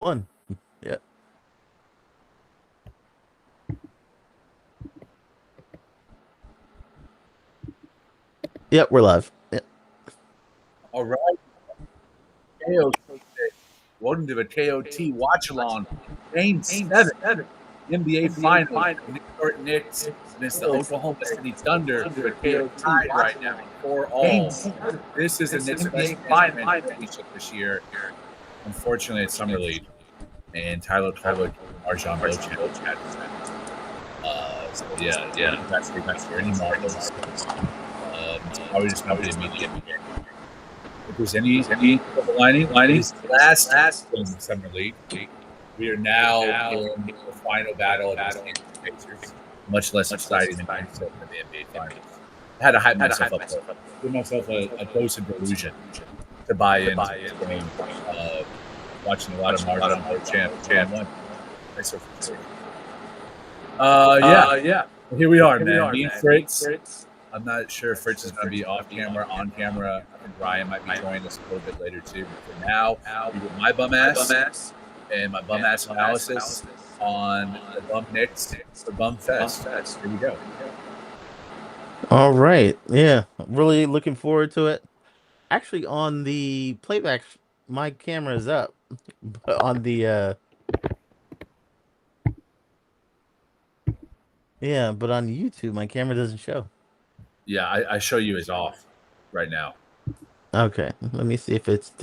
One. Yeah. Yep, we're live. Yep. All right, KOT. Welcome to the KOT Watch Along. Game 7, NBA Finals. The New York Knicks against the Oklahoma City Thunder. We are tied right now, 4-all. This is the Knicks' best championship this year. Unfortunately, it's Summer League, and Tyler Colbert and Arjan Beauchamp had so that's for any marbles. It's probably just going to be a medium game. If there's any silver lining, last in the Summer League, we are now in the final battle against the Pacers. Much less exciting than the NBA Finals. I had to hype myself up, give myself a dose of delusion to buy into this game. Watching a lot of Marlon Beauchamp. Yeah. Here we are, man. Me and Fritz. I'm not sure if Fritz is going to be off camera, on camera. I think Ryan might be joining us a little bit later too. But for now, we get my bum ass and my bum ass analysis on the bum Knicks for Bum Fest. Here we go. All right. Yeah. Really looking forward to it. Actually, on the playback, my camera is up. But on the yeah, but on YouTube, my camera doesn't show. Yeah, I show you is off right now. Okay. Let me see if it's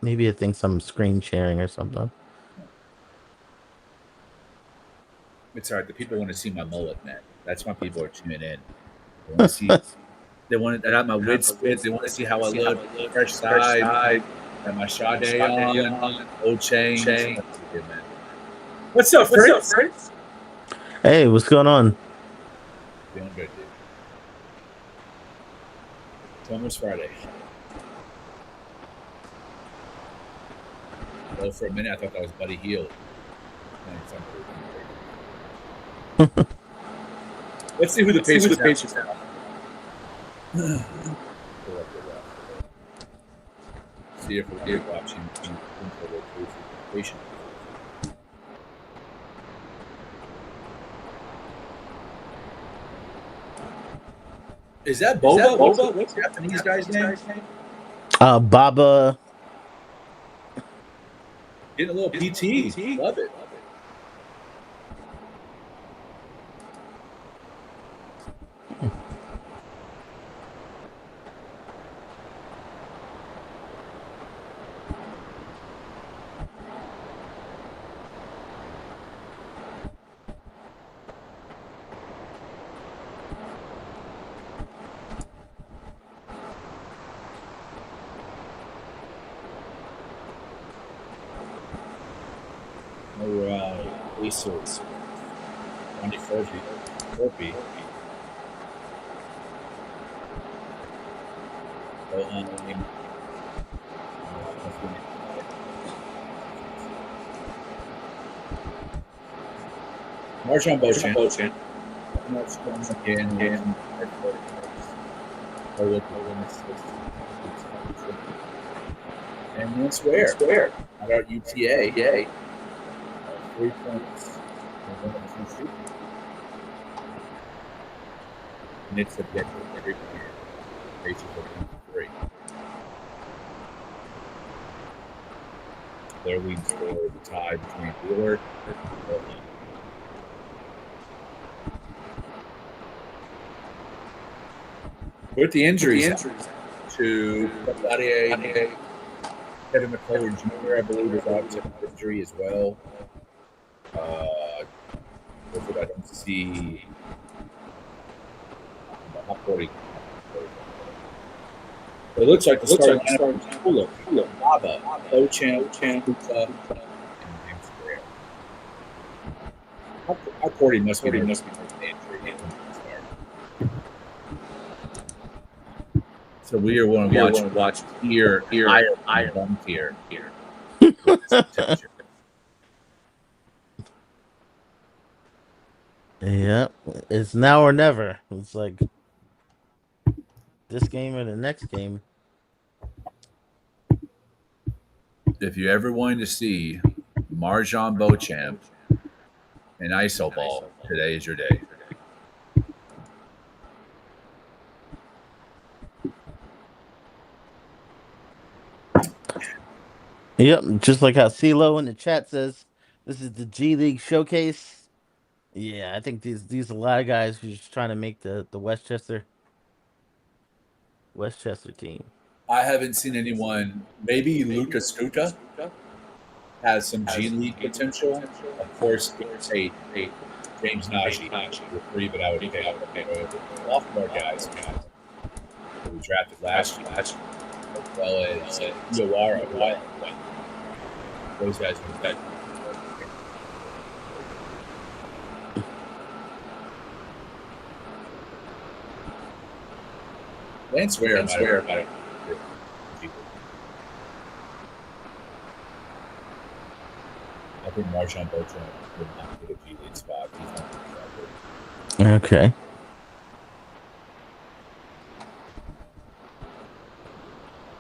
maybe it thinks I'm screen sharing or something. It's all right. The people want to see my mullet, man. That's why people are tuning in. They want to see. I got my wig split. They want to see how I look. Fresh side. Got my Sade on. Old chain. What's up, Fritz? Hey, what's going on? Feeling good, dude. It's almost Friday. Well, for a minute, I thought that was Buddy Hield. Let's see who the Pacers have. See if we're watching rotation. Is that Boba? What's the Japanese guy's name? Baba. Getting a little PT. Love it. All right, Pacers. 24 Marjan Beauchamp. Again. And then swear. How about UTA? 3 points. Knicks have got 3 points. Pacers have 3. Their lead score is a tie between Wheeler and Portland. With the injuries to Claudia, Kevin McCullough Jr., I believe, is out with an injury as well. I don't see it looks like the starting lineup is Kula, Baba, Beauchamp, Kuka, and James Square. How Cordy must be the injury. So we are going to watch here, Iron here. Yeah, it's now or never. It's like this game or the next game. If you ever wanted to see Marjan Beauchamp, and ISO ball. Today is your day. Yep, just like how CeeLo in the chat says, this is the G League showcase. Yeah, I think these a lot of guys who's just trying to make the Westchester team. I haven't seen anyone. Maybe Lucas Kuta has some G League potential. Of course, hey, James Najee for free, but I would pay him. The sophomore guys that we drafted last year, as well as Diawara, those guys are good. Lance Ware might have. I think Marshawn Beauchamp would not get a G League spot. He's not Okay. I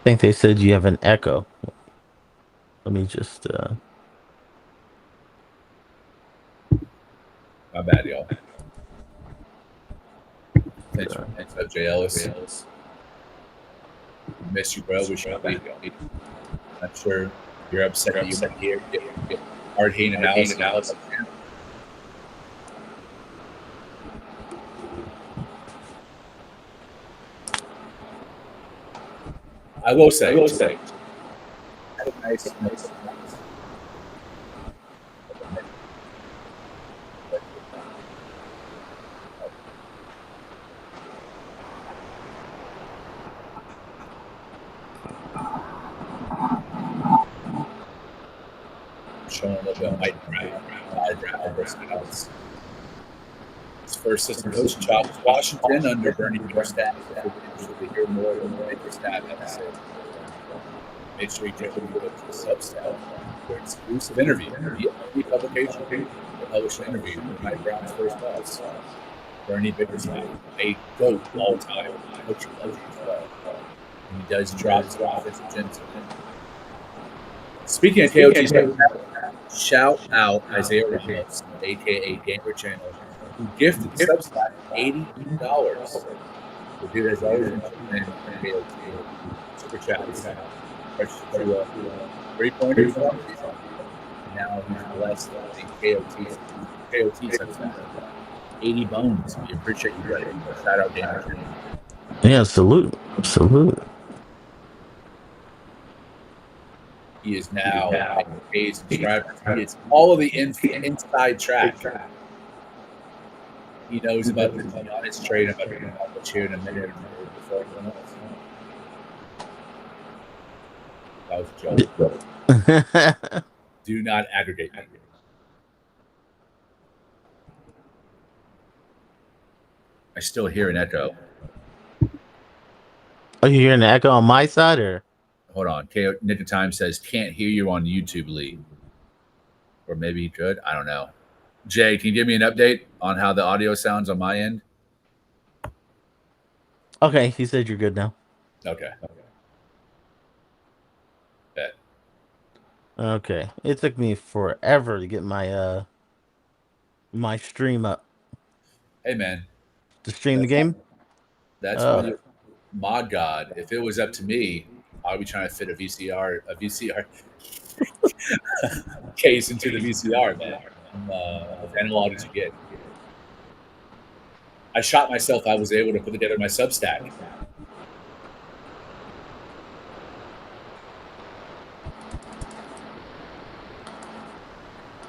think they said you have an echo. Let me just my bad, y'all. Thanks for Jay Ellis. Miss you, bro. We should be. I'm sure you're upset that you weren't here. Hard Hayne and Alice. I will say. Nice. Showing a little bit of height around versus his first assistant coach in Charles Washington under Bernie Bickerstaff. If you're interested to hear more from Bickerstaff episode, make sure you take a look at the Substack for exclusive interview. The publication will publish an interview with Mike Brown's first boss, Bernie Bickerstaff, a GOAT all time coaching legend as well. And he does drop his offensive gems. Speaking of KOT's, shout out Isaiah Ramos, aka Gamer Channel, who gifted Substack $80. The dude has always been playing KOT. Super chats. Purchased 3-pointers. Now he's blessed the KOT Substack. 80 bones. We appreciate you, buddy. Shout out Gamer Channel. yeah, salute. He is now paid subscriber. He gets all of the inside track. He knows about the Giannis trade. I'm about to accomplish here in a minute. Before that was a joke. Do not aggregate me. I still hear an echo. Are you hearing the echo on my side or? Hold on. Nick of Time says can't hear you on YouTube, Lee. Or maybe he could. I don't know. Jay, can you give me an update on how the audio sounds on my end? Okay, he said you're good now. Okay. Bet. Okay. It took me forever to get my stream up. Hey man. To stream the game? That's why Mod God, if it was up to me, I would be trying to fit a VCR case into the VCR, man. As analog as you get. I shot myself. I was able to put together my Substack.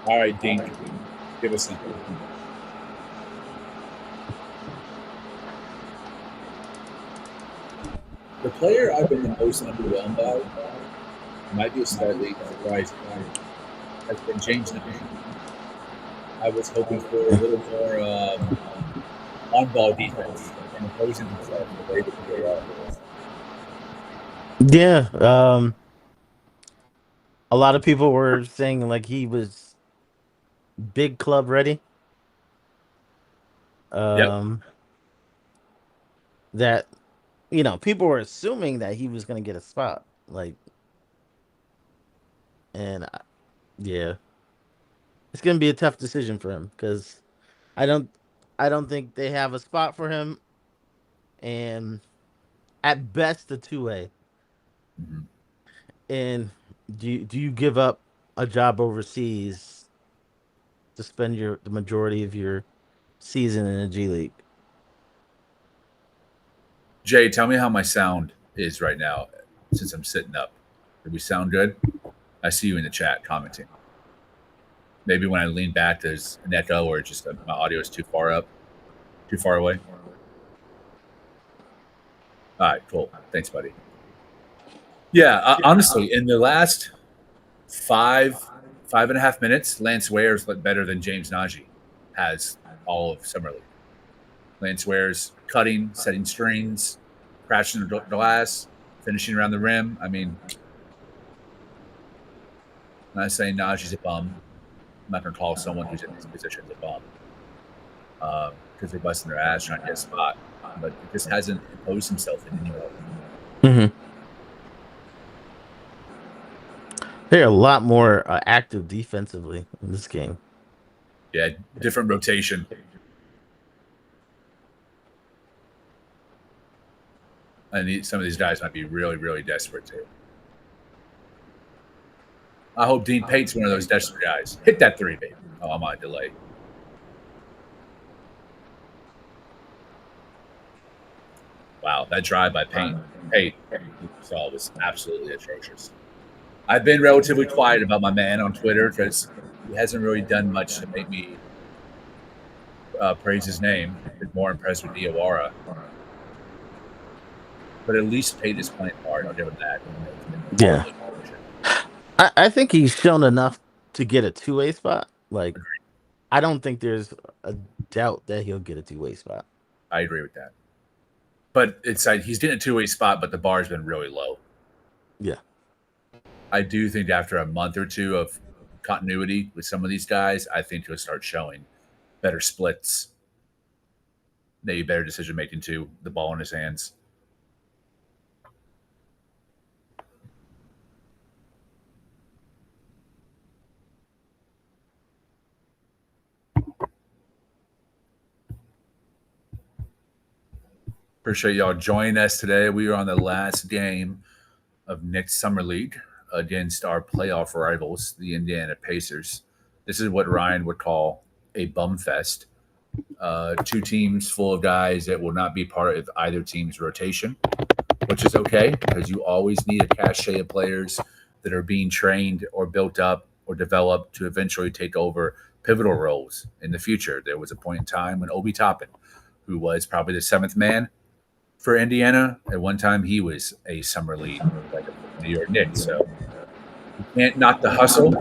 All right, Dink, give us something. The player I've been the most underwhelmed by might be slightly surprising. Has been James Knick. I was hoping for a little more on-ball defense and opposing himself the way that they are. Yeah. A lot of people were saying like he was big club ready. Yep. That people were assuming that he was gonna get a spot. Like, and yeah. it's gonna be a tough decision for him because I don't I don't think they have a spot for him, and at best a 2A. Mhm. And do you give up a job overseas to spend the majority of your season in a G League? Jay, tell me how my sound is right now since I'm sitting up. Do we sound good? I see you in the chat commenting. Maybe when I lean back, there's an echo or just my audio is too far up, too far away. All right, cool. Thanks, buddy. Yeah, honestly, in the last 5.5 minutes, Lance Ware's looked better than James Najee has all of summer league. Lance Ware's cutting, setting screens, crashing the glass, finishing around the rim. I mean, I'm not saying Najee's a bum. I'm not going to call someone who's in these positions a bum because they're busting their ass trying to get a spot. But he just hasn't imposed himself in any way. Mm-hmm. They're a lot more active defensively in this game. Yeah, different rotation. And some of these guys might be really, really desperate too. I hope Dean Pate's one of those desperate guys. Hit that three, baby. Oh, I'm on a delay. Wow, that drive by Pate saw was absolutely atrocious. I've been relatively quiet about my man on Twitter because he hasn't really done much to make me praise his name. I've been more impressed with Diawara. But at least Pate is playing hard. I'll give him that. Yeah, I think he's shown enough to get a 2A spot. Like, I don't think there's a doubt that he'll get a 2A spot. I agree with that. But it's like he's getting a two-way spot, but the bar's been really low. Yeah. I do think after a month or two of continuity with some of these guys, I think he'll start showing better splits, maybe better decision making too, the ball in his hands. Appreciate y'all joining us today. We are on the last game of Knicks Summer League against our playoff rivals, the Indiana Pacers. This is what Ryan would call a bum fest. Two teams full of guys that will not be part of either team's rotation, which is okay because you always need a cachet of players that are being trained or built up or developed to eventually take over pivotal roles in the future. There was a point in time when Obi Toppin, who was probably the seventh man for Indiana, at one time he was a summer lead like New York Knicks. So you can't knock the hustle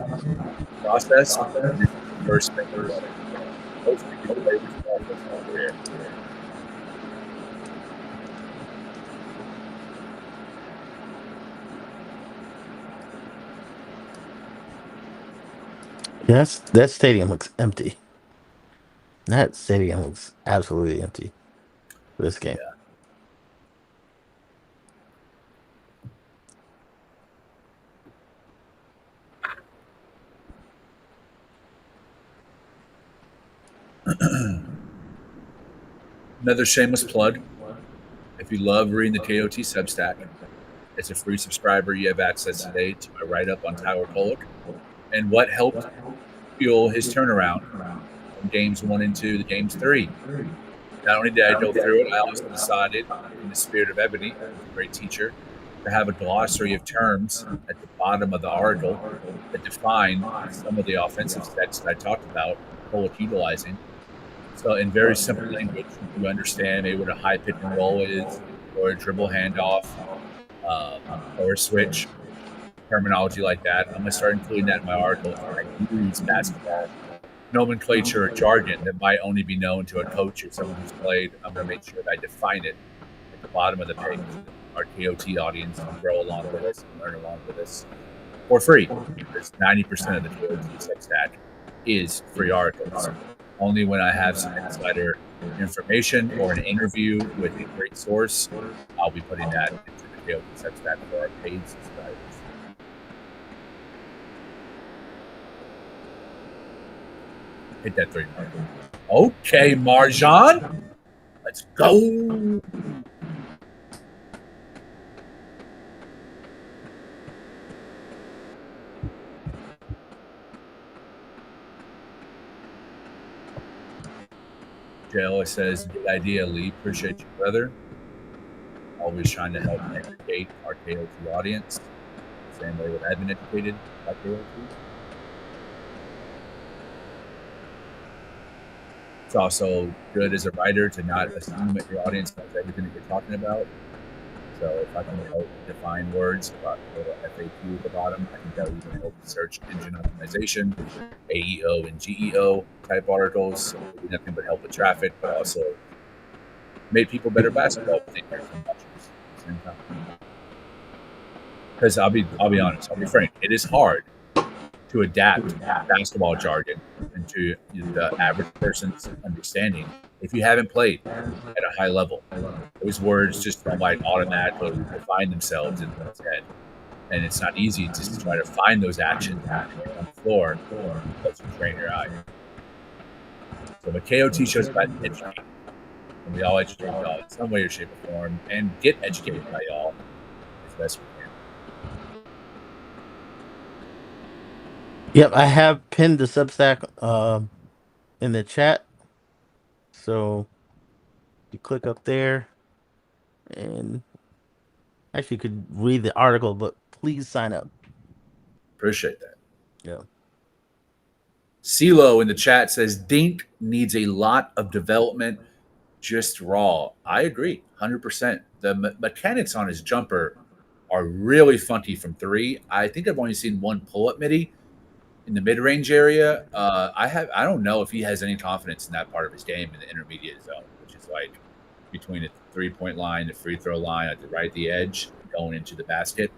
process. First thing, most people play this process in their career. Yes, that stadium looks empty. That stadium looks absolutely empty for this game. Yeah. Another shameless plug. If you love reading the KOT Substack, as a free subscriber, you have access today to my write up on Tyler Pollock and what helped fuel his turnaround from games 1 and 2 to games 3. Not only did I go through it, I also decided, in the spirit of Ebony, a great teacher, to have a glossary of terms at the bottom of the article that define some of the offensive sets that I talked about Pollock utilizing. So, in very simple language, you understand maybe what a high pick and roll is, or a dribble handoff, or a switch, terminology like that. I'm going to start including that in my article. I use basketball nomenclature or jargon that might only be known to a coach or someone who's played. I'm going to make sure that I define it at the bottom of the page. Our KOT audience can grow along with us and learn along with us for free. Because 90% of the KOT Substack is free articles. Only when I have some insider information or an interview with a great source, I'll be putting that into the KOT Substack for our paid subscribers. Hit that three, Mark. Okay, Marjan. Let's go. JLS says, good idea, Lee. Appreciate you, brother. Always trying to help educate our KOT audience. Same way that I've been educated by KOT. It's also good as a writer to not assume that your audience knows everything that you're talking about. So if I can help define words about a little FAQ at the bottom, I think that will even help search engine optimization, AEO and GEO type articles. So it'll be nothing but help with traffic, but also made people better basketball thinkers and watchers at the same time. Because I'll be honest, I'll be frank, it is hard to adapt basketball jargon into the average person's understanding if you haven't played at a high level. Those words just might automatically define themselves in one's head. And it's not easy to just try to find those actions on the floor unless you train your eye. So the KOT shows about educating. And we all educate y'all in some way or shape or form and get educated by y'all as best we can. Yep, I have pinned the Substack in the chat. So you click up there and actually you could read the article, but please sign up. Appreciate that. Yeah. CeeLo in the chat says Dink needs a lot of development, just raw. I agree, 100%. The mechanics on his jumper are really funky from three. I think I've only seen one pull-up midi in the mid-range area. I don't know if he has any confidence in that part of his game in the intermediate zone, which is like between the three-point line, the free throw line, at the right at the edge, going into the basket,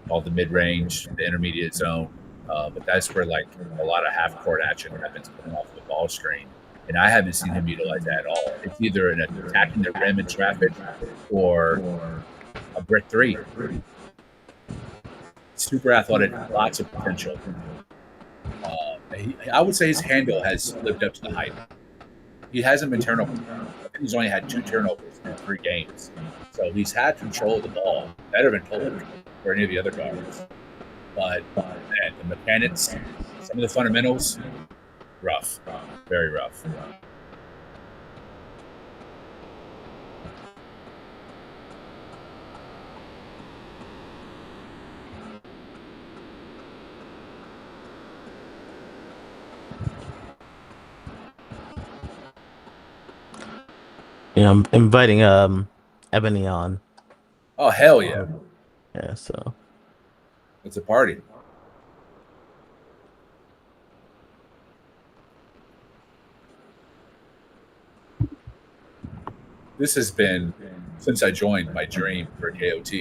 all the mid-range, the intermediate zone. But that's where like a lot of half-court action happens coming off the ball screen. And I haven't seen him utilize that at all. It's either an attacking the rim in traffic or a brick three. Super athletic, lots of potential. I would say his handle has lived up to the hype. He hasn't been turnover. I think he's only had 2 turnovers in 3 games. So he's had control of the ball better than Pullman or any of the other guards. But man, the mechanics, some of the fundamentals, rough. Very rough. Yeah, I'm inviting Ebony on. Oh, hell yeah. Yeah, so It's a party. This has been, since I joined, my dream for KOT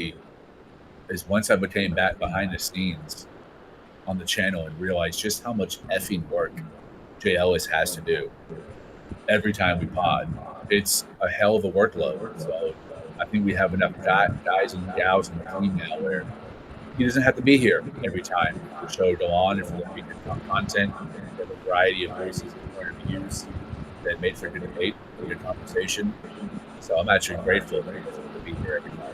is once I became back behind the scenes on the channel and realized just how much effing work Jay Ellis has to do every time we pod. It's a hell of a workload. So I think we have enough guys and gals in the team now where he doesn't have to be here every time the show go on and for the weekend content. We have a variety of voices and point of views that made for good debate, good conversation. So I'm actually grateful that he's able to be here every time,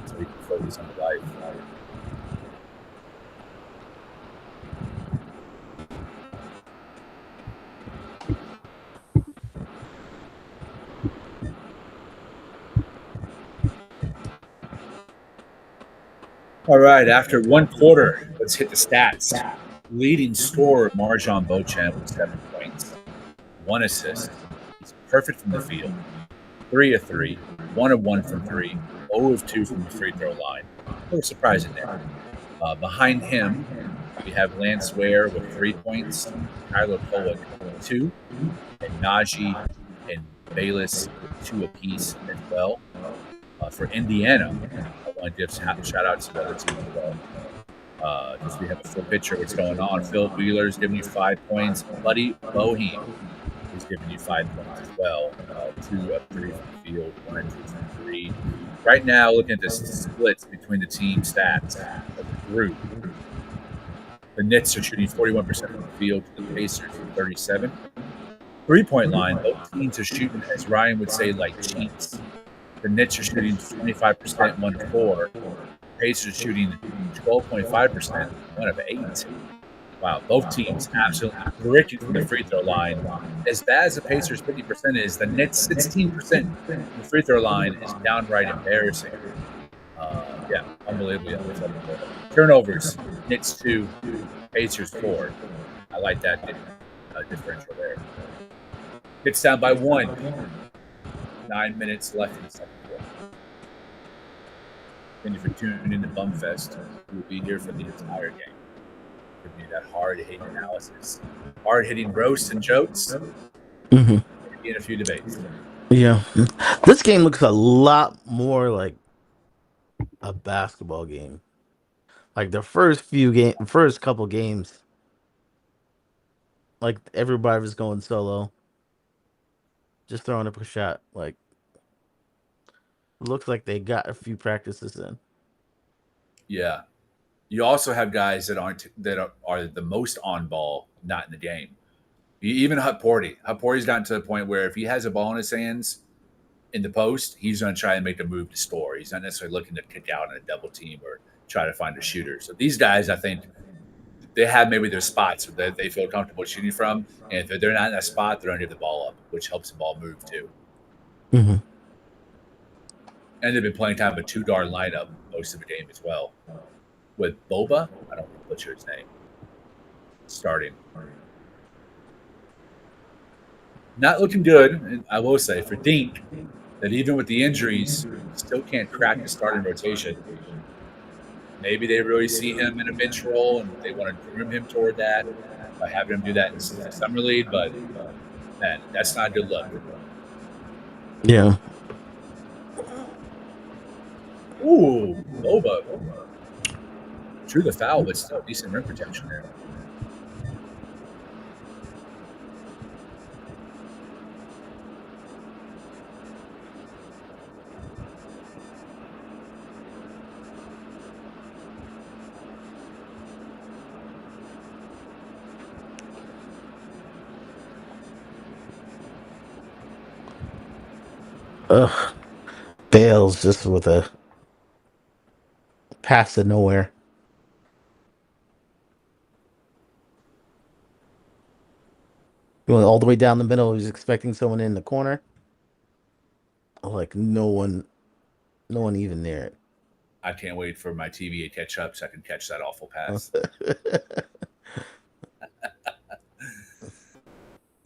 so we can focus on the life. All right, after 1 quarter, let's hit the stats. Leading scorer Marjan Beauchamp with 7 points, 1 assist. He's perfect from the field. 3 of 3, 1 of 1 from 3, 0 of 2 from the free throw line. A little surprising there. Behind him, we have Lance Ware with 3 points, Tyler Pollock 2, and Najee and Bayless 2 apiece as well. For Indiana, I want to give shout out to the other team as well. Just we have a full picture of what's going on. Phil Wheeler's giving you 5 points. Buddy Boheim is giving you 5 points as well. 2 of 3 from the field, 1 of 2 from 3. Right now, looking at the splits between the team stats of the group. The Knicks are shooting 41% from the field to the Pacers 37. 3-point line, both teams are shooting, as Ryan would say, like cheats. The Knicks are shooting 25%, 1 of 4. Pacers are shooting 12.5%, 1 of 8. Wow, both teams absolutely bricking from the free throw line. As bad as the Pacers' 50% is, the Knicks' 16% from the free throw line is downright embarrassing. Yeah, unbelievably unacceptable. Turnovers, Knicks 2, Pacers 4. I like that differential there. Knicks down by 1. 9 minutes left in the second quarter. Thank you for tuning in to Bumfest. We will be here for the entire game. Give me that hard-hitting analysis, hard-hitting roasts and jokes, Hmm. maybe in a few debates. Yeah, this game looks a lot more like a basketball game. Like the first couple games, like everybody was going solo, just throwing up a shot. Like it looks like they got a few practices in. Yeah. You also have guys that are the most on ball, not in the game. Even Hutporty. Hutporty's gotten to the point where if he has a ball in his hands in the post, he's going to try and make a move to score. He's not necessarily looking to kick out in a double team or try to find a shooter. So these guys, I think, they have maybe their spots that they feel comfortable shooting from. And if they're not in that spot, they're going to give the ball up, which helps the ball move too. Hmm. And they've been playing kind of a two-guard lineup most of the game as well. With Boba, I don't butcher his name, starting. Not looking good, and I will say, for Dink, that even with the injuries, still can't crack the starting rotation. Maybe they really see him in a bench role and they want to groom him toward that by having him do that in the summer league, but man, that's not a good look. Yeah. Ooh, Boba. Drew the foul, but still decent rim protection there. Ugh. Bales just with a pass to nowhere. Going all the way down the middle. He's expecting someone in the corner. Like no one even near I can't wait for my TV to catch up so I can catch that awful pass. it.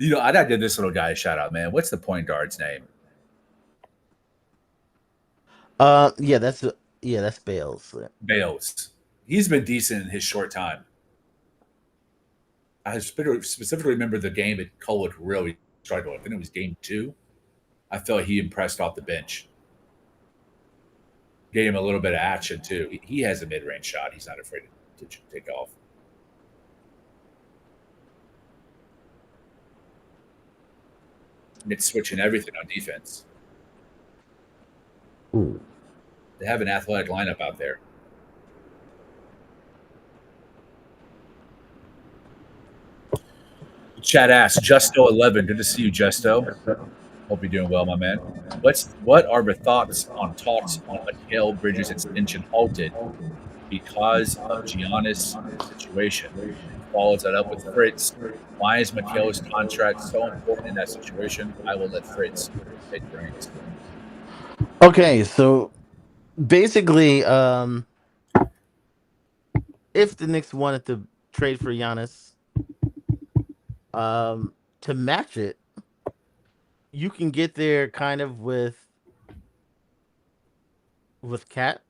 I gotta give this little guy a shout out, man. What's the point guard's name? Yeah, that's Bales. Bales. He's been decent in his short time. I specifically remember the game that Cole really struggled. I think it was game 2. I felt he impressed off the bench. Gave him a little bit of action too. He has a mid-range shot. He's not afraid to take off. It's switching everything on defense. Ooh. They have an athletic lineup out there. Chat asks Justo11. Good to see you, Justo. Hope you're doing well, my man. What are the thoughts on talks on Mikal Bridges' extension halted because of Giannis situation? And follows that up with Fritz. Why is Mikal's contract so important in that situation? I will let Fritz take the reins. Okay, so basically, if the Knicks wanted to trade for Giannis, to match it, you can get there kind of with Cat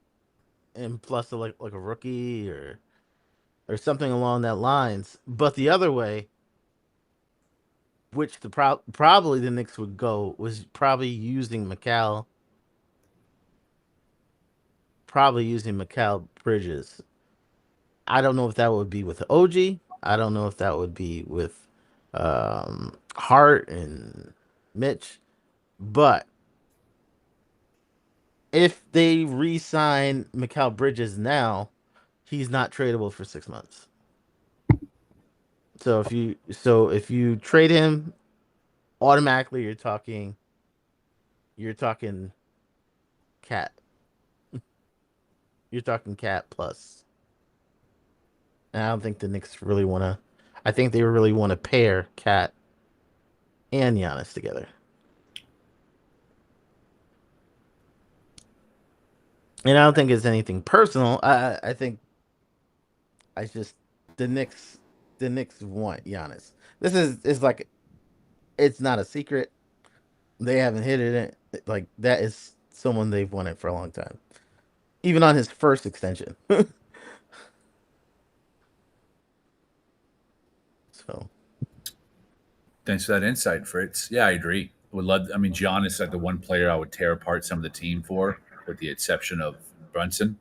and plus like a rookie or something along that lines. But the other way, which probably the Knicks would go, was probably using Mikal Bridges. I don't know if that would be with OG. I don't know if that would be with Hart and Mitch. But if they re-sign Mikal Bridges now, he's not tradable for 6 months. So if you trade him, automatically you're talking cat. You're talking cat plus. And I don't think the Knicks really want to. I think they really want to pair Cat and Giannis together. And I don't think it's anything personal. I think I just the Knicks the Knicks want Giannis. This is like it's not a secret. They haven't hit it. Like that is someone they've wanted for a long time. Even on his first extension. So Thanks for that insight, Fritz. Yeah, I agree. Would love. I mean, Giannis is like the one player I would tear apart some of the team for, with the exception of Brunson.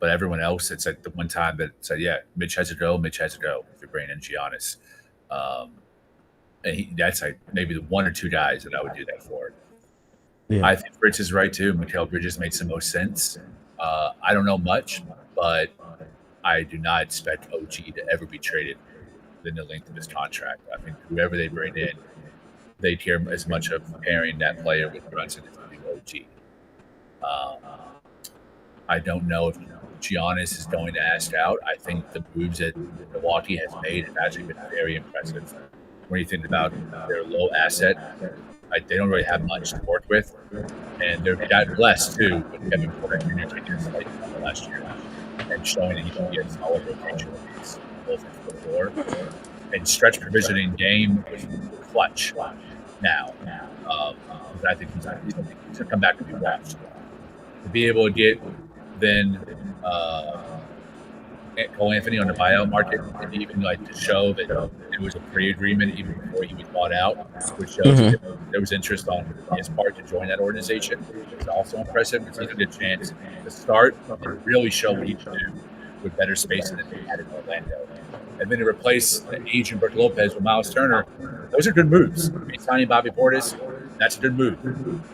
But everyone else, it's like the one time that said, "Yeah, Mitch has to go. Mitch has to go." If you're bringing in Giannis, um, and that's like maybe the one or two guys that I would do that for. yeah. I think Fritz is right too. Mikal Bridges makes the most sense. I don't know much, but I do not expect OG to ever be traded within the length of his contract. I think whoever they bring in, they care as much of pairing that player with Brunson as they do OG. Um, I don't know if Giannis is going to ask out. I think the moves that Milwaukee has made have actually been very impressive. When you think about their low asset, they don't really have much to work with, and they've got blessed too with Kevin Porter Jr. taking a slight jump last year and showing that he can be a solid rotation piece both into the floor and stretch provisioning game was clutch now. Um, I think he's going to come back and be watched. To be able to get then Cole Anthony on the buyout market, and even like to show that it was a pre-agreement even before he was bought out, which shows that Hmm. there was interest on his part to join that organization. It's also impressive because he's a good chance to start and really show what he can do with better spacing than they had in Orlando. And then to replace the aging Brook Lopez with Miles Turner, those are good moves. I mean, signing Bobby Portis, that's a good move.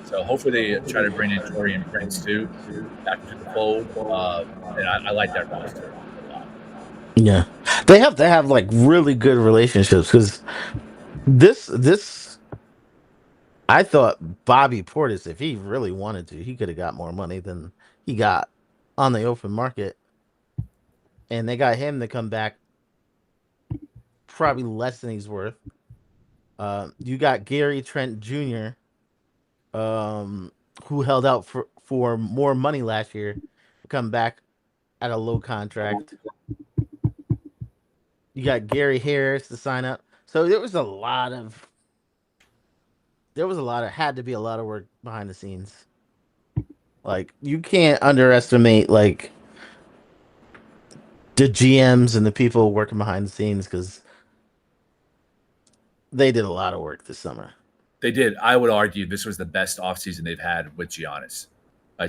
So hopefully they try to bring in Torian Prince too back into the fold. And I like that roster a lot. Yeah. They have to have like really good relationships because this I thought Bobby Portis, if he really wanted to, he could have got more money than he got on the open market. And they got him to come back probably less than he's worth. You got Gary Trent Jr., um, who held out for more money last year, to come back at a low contract. You got Gary Harris to sign up. So there was a lot of had to be a lot of work behind the scenes. Like you can't underestimate like the GMs and the people working behind the scenes because they did a lot of work this summer. They did. I would argue this was the best offseason they've had with Giannis,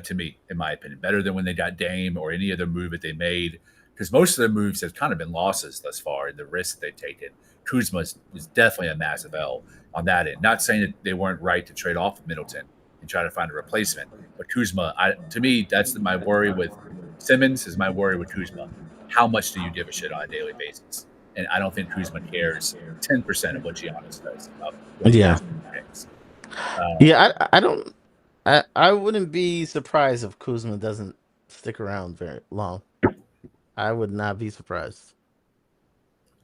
to me, in my opinion. Better than when they got Dame or any other move that they made. Because most of their moves have kind of been losses thus far in the risks that they've taken. Kuzma is definitely a massive L on that end. Not saying that they weren't right to trade off Middleton and try to find a replacement. But Kuzma, to me, that's my worry with Simmons is my worry with Kuzma. How much do you give a shit on a daily basis? And I don't think Kuzma cares 10% of what Giannis does about what he Yeah, does with the Knicks. Uh, yeah. I don't. I wouldn't be surprised if Kuzma doesn't stick around very long. I would not be surprised.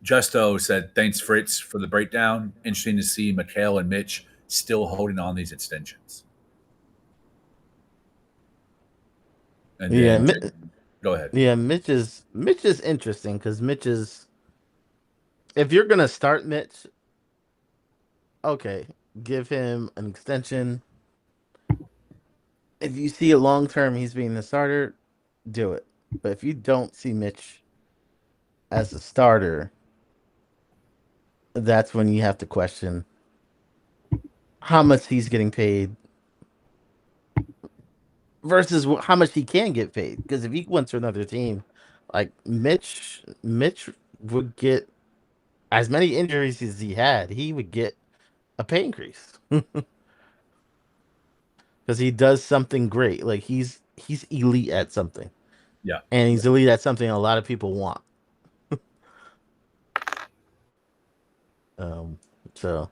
Justo said, "Thanks, Fritz, for the breakdown. Interesting to see Mikhail and Mitch still holding on these extensions." And Yeah, then, go ahead. yeah. Mitch is interesting because Mitch is. If you're gonna start Mitch, okay, give him an extension. If you see a long term he's being the starter, do it. But if you don't see Mitch as a starter, that's when you have to question how much he's getting paid versus how much he can get paid. Because if he went to another team, like Mitch would get as many injuries as he had. He would get a pay increase because he does something great. Like he's elite at something, Yeah. and he's elite at something a lot of people want. Um, so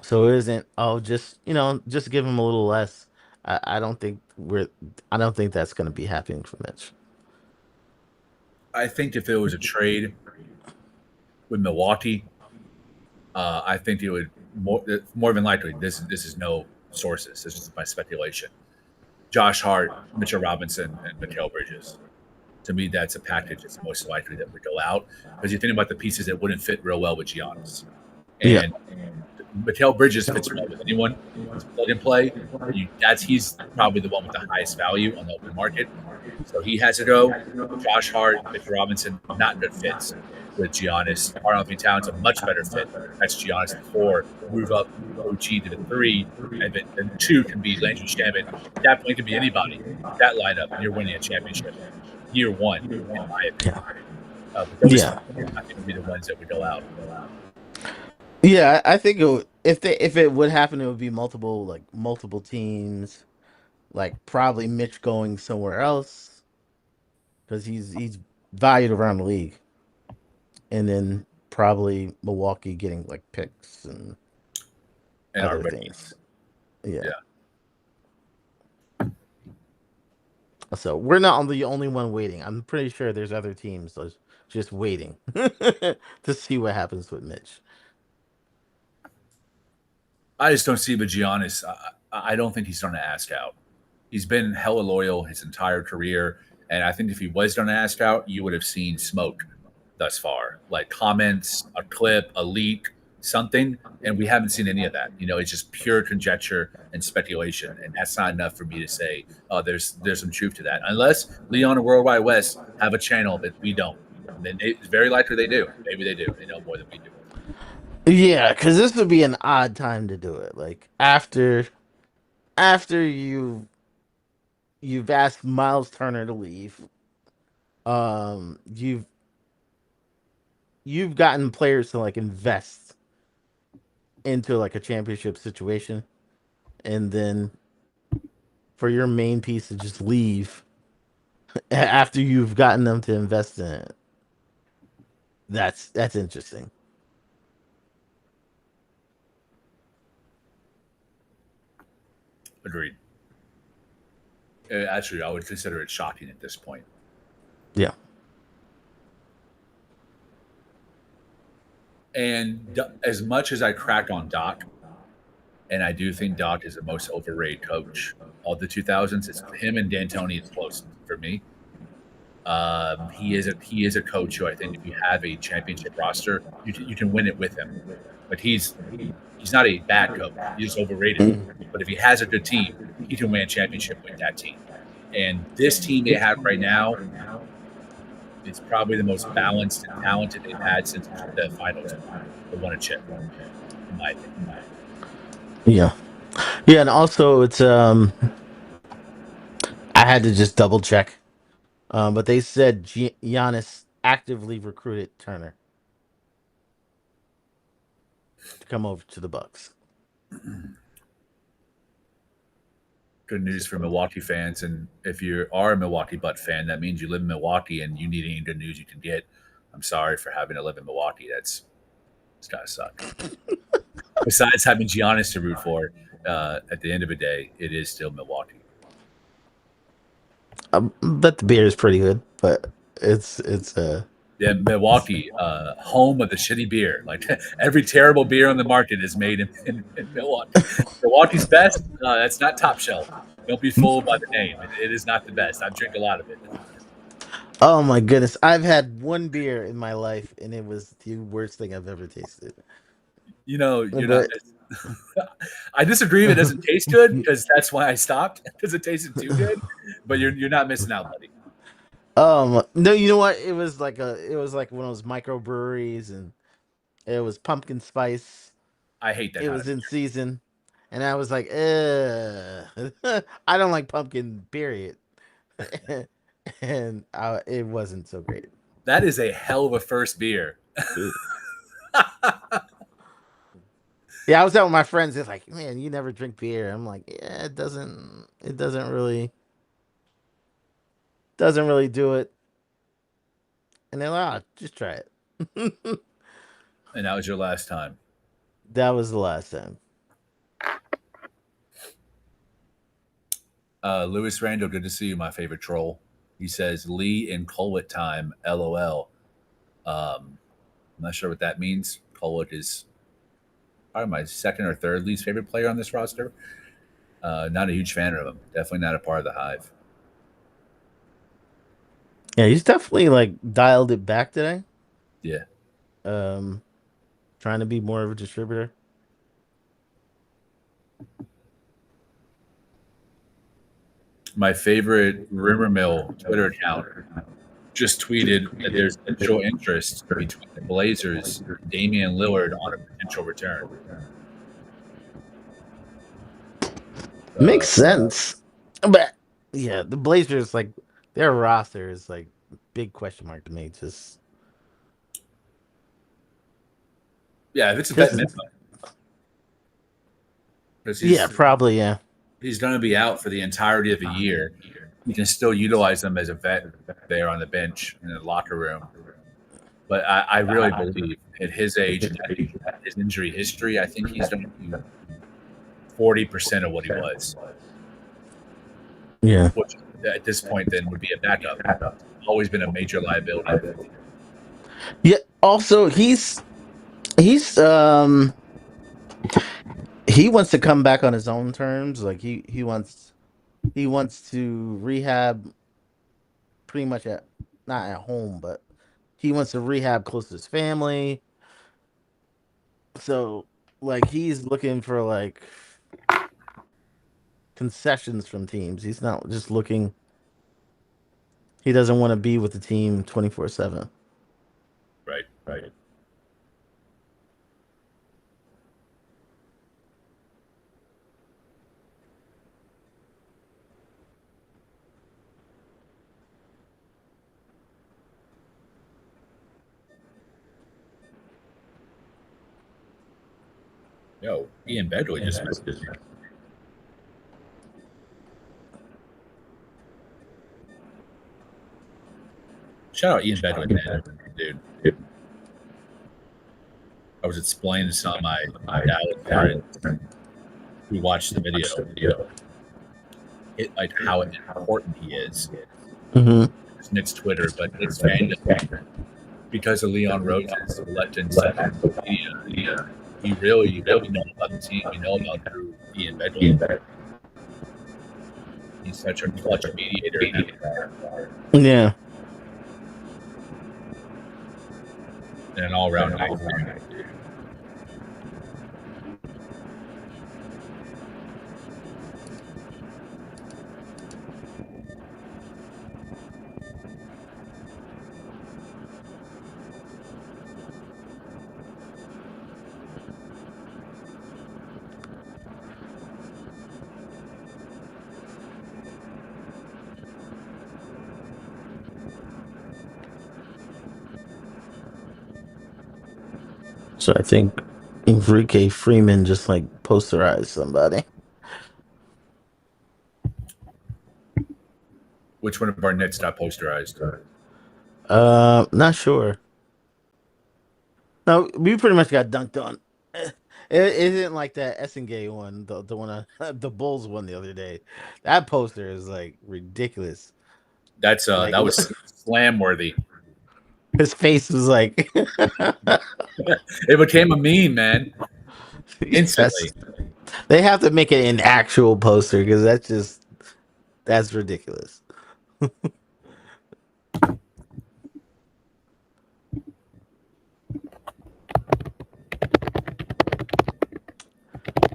so it isn't. Oh, just just give him a little less. I don't think we're. I don't think that's going to be happening for Mitch. I think if it was a trade with Milwaukee, I think it would more than likely. This is no sources. This is my speculation. Josh Hart, Mitchell Robinson, and Mikal Bridges. To me, that's a package that's most likely that would go out because you think about the pieces that wouldn't fit real well with Giannis. Yeah, And Mikal Bridges fits well with anyone. He's plug and play. He's probably the one with the highest value on the open market. So he has to go. Josh Hart, Mitchell Robinson, not good fits with Giannis. Karl-Anthony Towns a much better fit. That's Giannis the four. Move up OG to the three, and then two can be Landry Shamet. At that point, it can be anybody. That lineup, and you're winning a championship year one, in my opinion. yeah, But those yeah, three, I think, would be the ones that would go out. yeah. I think if it would happen, it would be multiple teams. Like probably Mitch going somewhere else because he's valued around the league, and then probably Milwaukee getting like picks and And our other rookie, things. Yeah. yeah. So we're not the only one waiting. I'm pretty sure there's other teams just waiting to see what happens with Mitch. I just don't see with Giannis. I don't think he's going to ask out. He's been hella loyal his entire career, and I think if he was going to ask out, you would have seen smoke thus far, like comments, a clip, a leak, something, and we haven't seen any of that. It's just pure conjecture and speculation, and that's not enough for me to say, oh, there's some truth to that. Unless Leon and World Wide West have a channel that we don't, and then it's very likely they do. Maybe they do. They know more than we do. Yeah, because this would be an odd time to do it. Like after you've asked Miles Turner to leave, you've gotten players to like invest into like a championship situation, and then for your main piece to just leave after you've gotten them to invest in it. That's interesting. Agreed. Actually, I would consider it shocking at this point. Yeah. And as much as I crack on Doc, and I do think Doc is the most overrated coach of the 2000s, it's him and D'Antoni is close for me. He is a coach who I think if you have a championship roster, you can win it with him. But he's not a bad coach. He's just overrated. But if he has a good team, he can win a championship with that team. And this team they have right now is probably the most balanced and talented they've had since the finals they won a chip, in my opinion. Yeah. Yeah, and also it's I had to just double check. But they said Giannis actively recruited Turner to come over to the Bucks. Good news for Milwaukee fans. And if you are a Milwaukee Butt fan, that means you live in Milwaukee and you need any good news you can get. I'm sorry for having to live in Milwaukee. It's gotta suck. Besides having Giannis to root for, at the end of the day, it is still Milwaukee. But the beer is pretty good, but it's Yeah, Milwaukee, home of the shitty beer. Like every terrible beer on the market is made in Milwaukee. Milwaukee's best. That's not top shelf. Don't be fooled by the name. It is not the best. I drink a lot of it. oh my goodness. I've had one beer in my life and it was the worst thing I've ever tasted. You're not. But I disagree. If it doesn't taste good because that's why I stopped because it tasted too good. But you're not missing out, buddy. no, you know what? It was like one of those microbreweries and it was pumpkin spice. I hate that It kind of was in beer. season. And I was like, I don't like pumpkin, period. And it wasn't so great. That is a hell of a first beer. Yeah, I was out with my friends. It's like, man, you never drink beer. I'm like, yeah, it doesn't really do it. And they're like, oh, just try it. And that was your last time. That was the last time. Lewis Randall, good to see you, my favorite troll. He says Lee in Colwitt time, LOL. I'm not sure what that means. Colwitt is probably my second or third least favorite player on this roster. Not a huge fan of him. Definitely not a part of the Hive. Yeah, he's definitely like dialed it back today. Yeah. Um, Trying to be more of a distributor. My favorite rumor mill Twitter account just tweeted that there's mutual interest between the Blazers and Damian Lillard on a potential return. Makes Uh, sense. But yeah, the Blazers like their roster is like big question mark to me. yeah, if it's a vet Just minimum, because yeah, probably yeah. he's going to be out for the entirety of a year. You can still utilize him as a vet there on the bench in the locker room. But I really believe at his age and his injury history, I think he's going to be 40% of what he was, Yeah. which at this point then would be a backup. Always been a major liability. Yeah. Also, he's he wants to come back on his own terms. Like he wants to rehab pretty much at not at home, but he wants to rehab close to his family. So like he's looking for like concessions from teams. He's not just looking. He doesn't want to be with the team 24/7. Right. Right. Yo, Ian Bedley just messaged me. Shout out Ian Bedley, man. Dude. I was explaining to some of my Dallas friends who watched the video like how important he is. Mm-hmm. It's Knicks Twitter, but Knicks fandom because of Leon Rose's left and social media. You really know about the team. You know about through Ian Bedley. He's such a clutch mediator in that regard, Yeah. and an all-around nice dude. So I think Enrique Freeman just like posterized somebody. Which one of our Knicks got posterized? Not sure. No, we pretty much got dunked on. It isn't like that Essengay one, the one the Bulls one the other day. That poster is like ridiculous. That's Like that was slam worthy. his face was like It became a meme, man. that's Instantly. they have to make it an actual poster because that's ridiculous.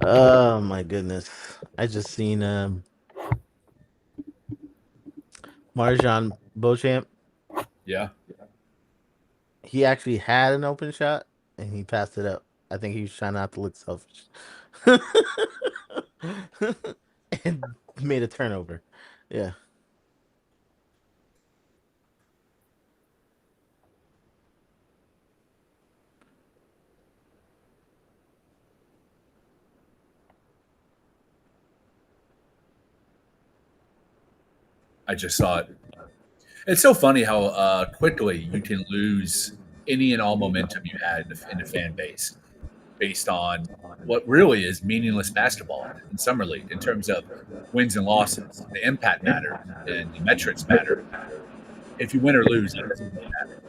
Oh my goodness. I just seen Marjan Beauchamp. Yeah. He actually had an open shot and he passed it up. I think he was trying not to look selfish. And made a turnover. Yeah. I just saw it. It's so funny how quickly you can lose any and all momentum you had in the fan base based on what really is meaningless basketball in summer league in terms of wins and losses. The impact matter and the metrics matter. If you win or lose, it doesn't really matter.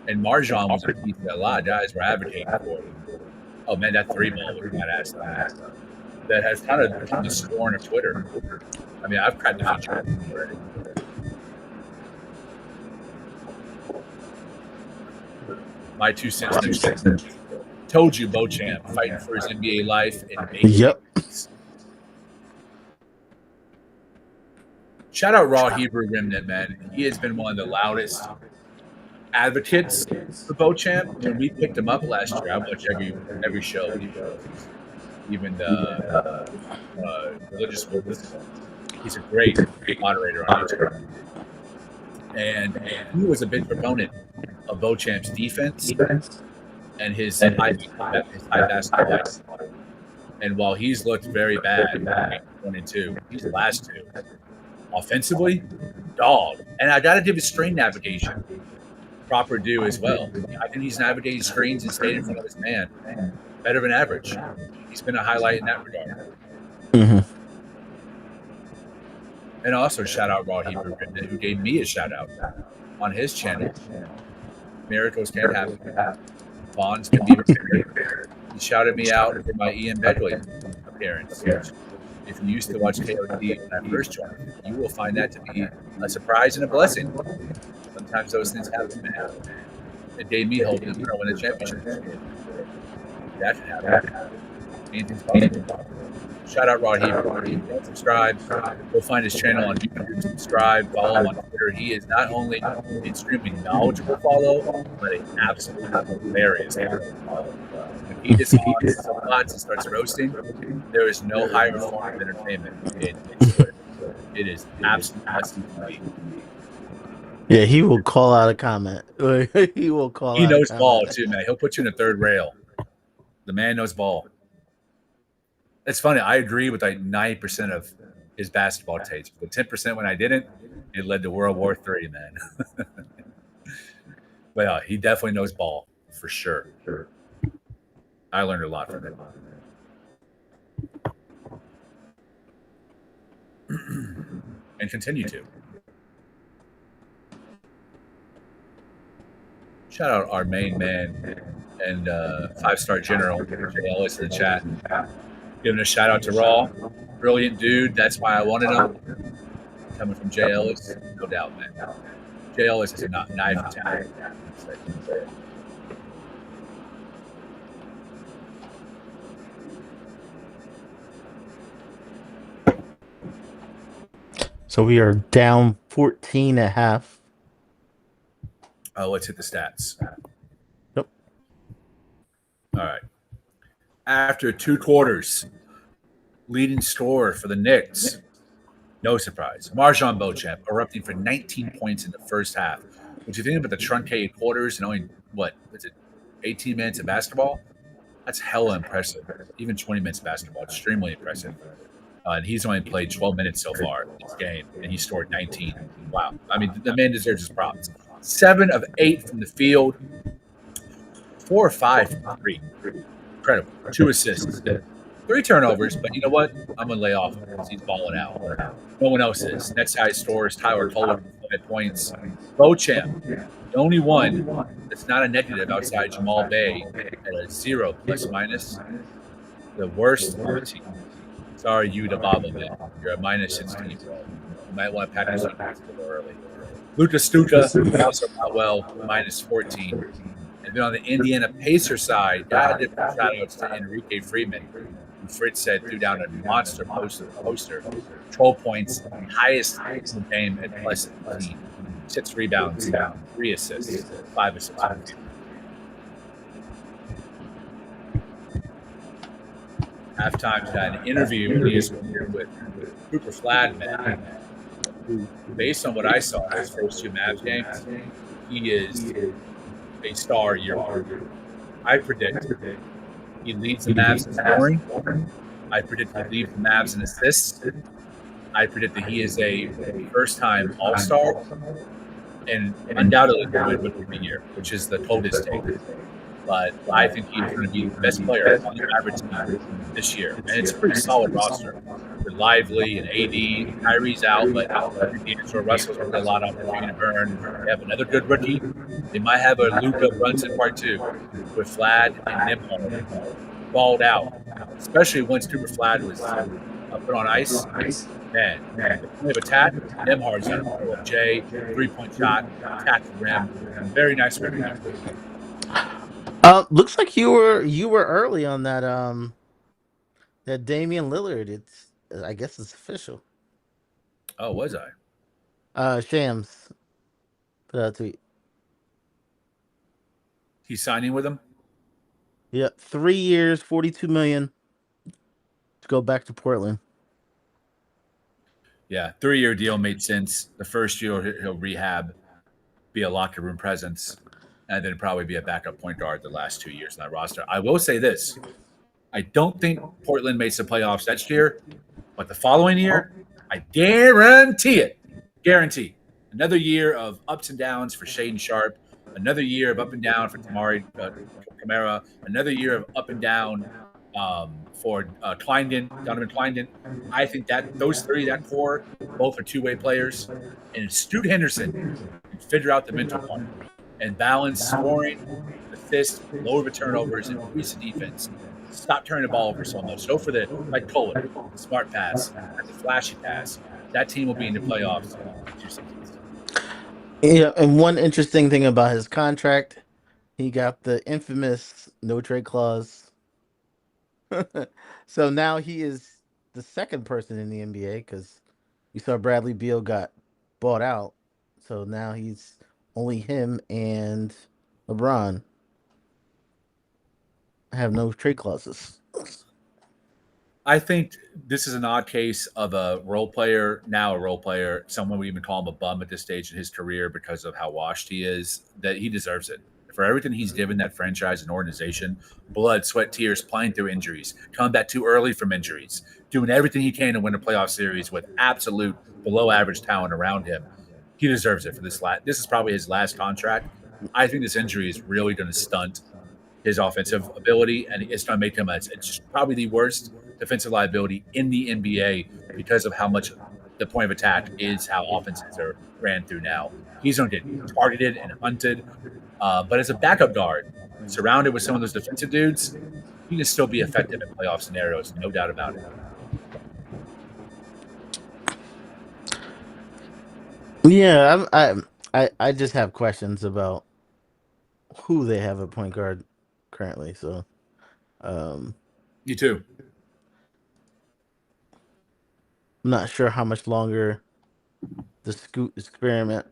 And Marjan was a piece that a lot of guys were advocating for. Oh man, that three ball was badass. That has kind of become the scorn of Twitter. I mean, I've tried to feature it already. My 2 cents. Told you, Beauchamp, fighting for his NBA life and making Yep. it. Shout out Raw Hebrew Remnant, man. He has been one of the loudest advocates for Beauchamp. When we picked him up last year, I watched every show, even the religious ones. He's a great moderator on YouTube. And he was a big proponent of Beauchamp's defense and his high basketball. And while he's looked very bad, 1 and 2, he's the last two. Offensively, dog. And I got to give his screen navigation proper due as well. I think he's navigating screens and staying in front of his man better than average. He's been a highlight in that regard. Mm-hmm. And also shout out Raw Hebrew Remnant, who gave me a shout out on his channel. Miracles can't happen. Bonds can be repaired. He shouted me out for my Ian Begley appearance. If you used to watch KOD when I first joined, you will find that to be a surprise and a blessing. Sometimes those things happen, man. It gave me hope to win a championship. That can happen. Anything's possible. Shout out Rod Hebrew. Subscribe. Go find his channel on YouTube. Subscribe. Follow him on Twitter. He is not only an extremely knowledgeable follow, but an absolutely hilarious follow. When he just spots and starts roasting, there is no higher form of entertainment in Twitter. It is absolutely. Yeah, he will call out a comment. He will call. He knows ball too, man. He'll put you in the third rail. The man knows ball. It's funny. I agree with like 90% of his basketball takes. The 10% when I didn't, it led to World War III, man. But he definitely knows ball for sure. I learned a lot from him. And continue to. Shout out our main man and 5-star general, Jay Ellis, in the chat. Giving a shout out to Raw. Brilliant dude. That's why I wanted him. Coming from Jay Ellis, no doubt, man. Jay Ellis is a knife attack. So we are down 14.5. Oh, let's hit the stats. Yep. All right. After 2 quarters, leading scorer for the Knicks, no surprise, Marjan Beauchamp erupting for 19 points in the first half. If you think about the truncated quarters and only, 18 minutes of basketball, that's hella impressive. Even 20 minutes of basketball, extremely impressive. And he's only played 12 minutes so far in this game, and he scored 19. Wow. I mean, the man deserves his props. 7 of 8 from the field, 4 or 5 from 3. Incredible. 2 assists. 3 turnovers, but you know what? I'm going to lay off him because he's balling out. No one else is. Next high scores, Tyler Cole, 5 points. Beauchamp, the only one that's not a negative outside Jamal Bay at a 0 plus minus. The worst on the team. Sorry, you to Baba, man. You're a minus 16. You might want to pack yourself a little early. Luka Stuka, also not well, minus 14. And then on the Indiana Pacer side, God did shout outs to Enrique Freeman, who Fritz said threw down a monster poster. 12 points, highest in the game at plus 15. 6 rebounds, 3 assists, 5 assists. Halftime, got an interview with Cooper Fladman, who, based on what I saw in his first 2 Mavs games, he is a star year one. I predict he leads the Mavs in scoring. I predict he leads the Mavs in assists. I predict that he is a first-time All-Star. and undoubtedly will win Rookie of the Year, which is the coldest take. But I think he's going to be the best player on the average team this year, and it's a pretty solid roster with Lively and AD. Kyrie's out, but I think D'Angelo Russell's going to get a lot of opportunity to burn. They have another good rookie. They might have a Luka Brunson part two with Flad and Nimhard balled out, especially when Super Flad was put on ice. Man, the point of attack, Nimhard's got a pull up J, 3-point shot, attack the rim. Very nice rookie. Looks like you were early on that Damian Lillard. It's I guess it's official. Oh, was I? Shams put out a tweet. He's signing with him? Yep, 3 years, 42 million to go back to Portland. Yeah, 3-year deal made sense. The first year he'll rehab, be a locker room presence, and then probably be a backup point guard the last 2 years in that roster. I will say this: I don't think Portland makes the playoffs next year, but the following year, I guarantee it. Guarantee. Another year of ups and downs for Shaden Sharp. Another year of up and down for Tamari Kamara. Another year of up and down for Donovan Kleinden. I think that those three, that core, both are two-way players. And Stu Henderson can figure out the mental part and balance scoring, assists, lower the turnovers, increase the defense. Stop turning the ball over so much. Go for the like Kohler, smart pass, the flashy pass. That team will be in the playoffs in 2 seasons. Yeah, and one interesting thing about his contract, he got the infamous no trade clause. So now he is the second person in the NBA because you saw Bradley Beal got bought out. So now he's only him and LeBron have no trade clauses. I think this is an odd case of a role player, now a role player, someone we even call him a bum at this stage in his career because of how washed he is, that he deserves it. For everything he's given that franchise and organization, blood, sweat, tears, playing through injuries, coming back too early from injuries, doing everything he can to win a playoff series with absolute below average talent around him. He deserves it for this. This is probably his last contract. I think this injury is really going to stunt his offensive ability, and it's going to make him it's probably the worst defensive liability in the NBA because of how much the point of attack is how offenses are ran through now. He's going to get targeted and hunted, but as a backup guard, surrounded with some of those defensive dudes, he can still be effective in playoff scenarios, no doubt about it. Yeah, I just have questions about who they have at point guard currently. So, um, You too. I'm not sure how much longer the Scoot experiment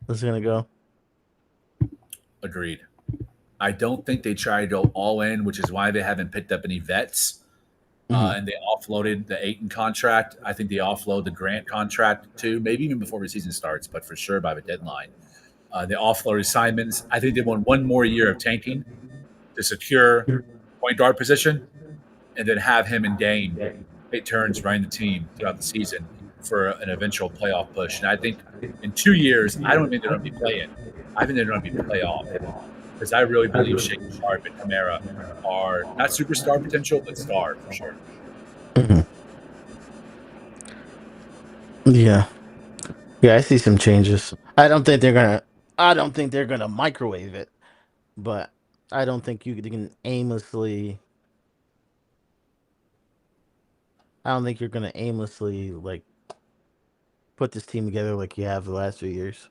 is going to go. Agreed. I don't think they try to go all in, which is why they haven't picked up any vets. Mm-hmm. And they offloaded the Aiton contract. I think they offload the Grant contract too, maybe even before the season starts, but for sure by the deadline. They offloaded Simons. I think they want one more year of tanking to secure point guard position, and then have him and Dame take turns running the team throughout the season for an eventual playoff push. And I think in 2 years, I don't think they're going to be playing. I think they're going to be playoff because I really believe Shake Sharp and Kamara are not superstar potential, but star for sure. Mm-hmm. Yeah, yeah, I see some changes. I don't think they're gonna microwave it, but I don't think you can aimlessly. I don't think you're gonna aimlessly like put this team together like you have the last few years.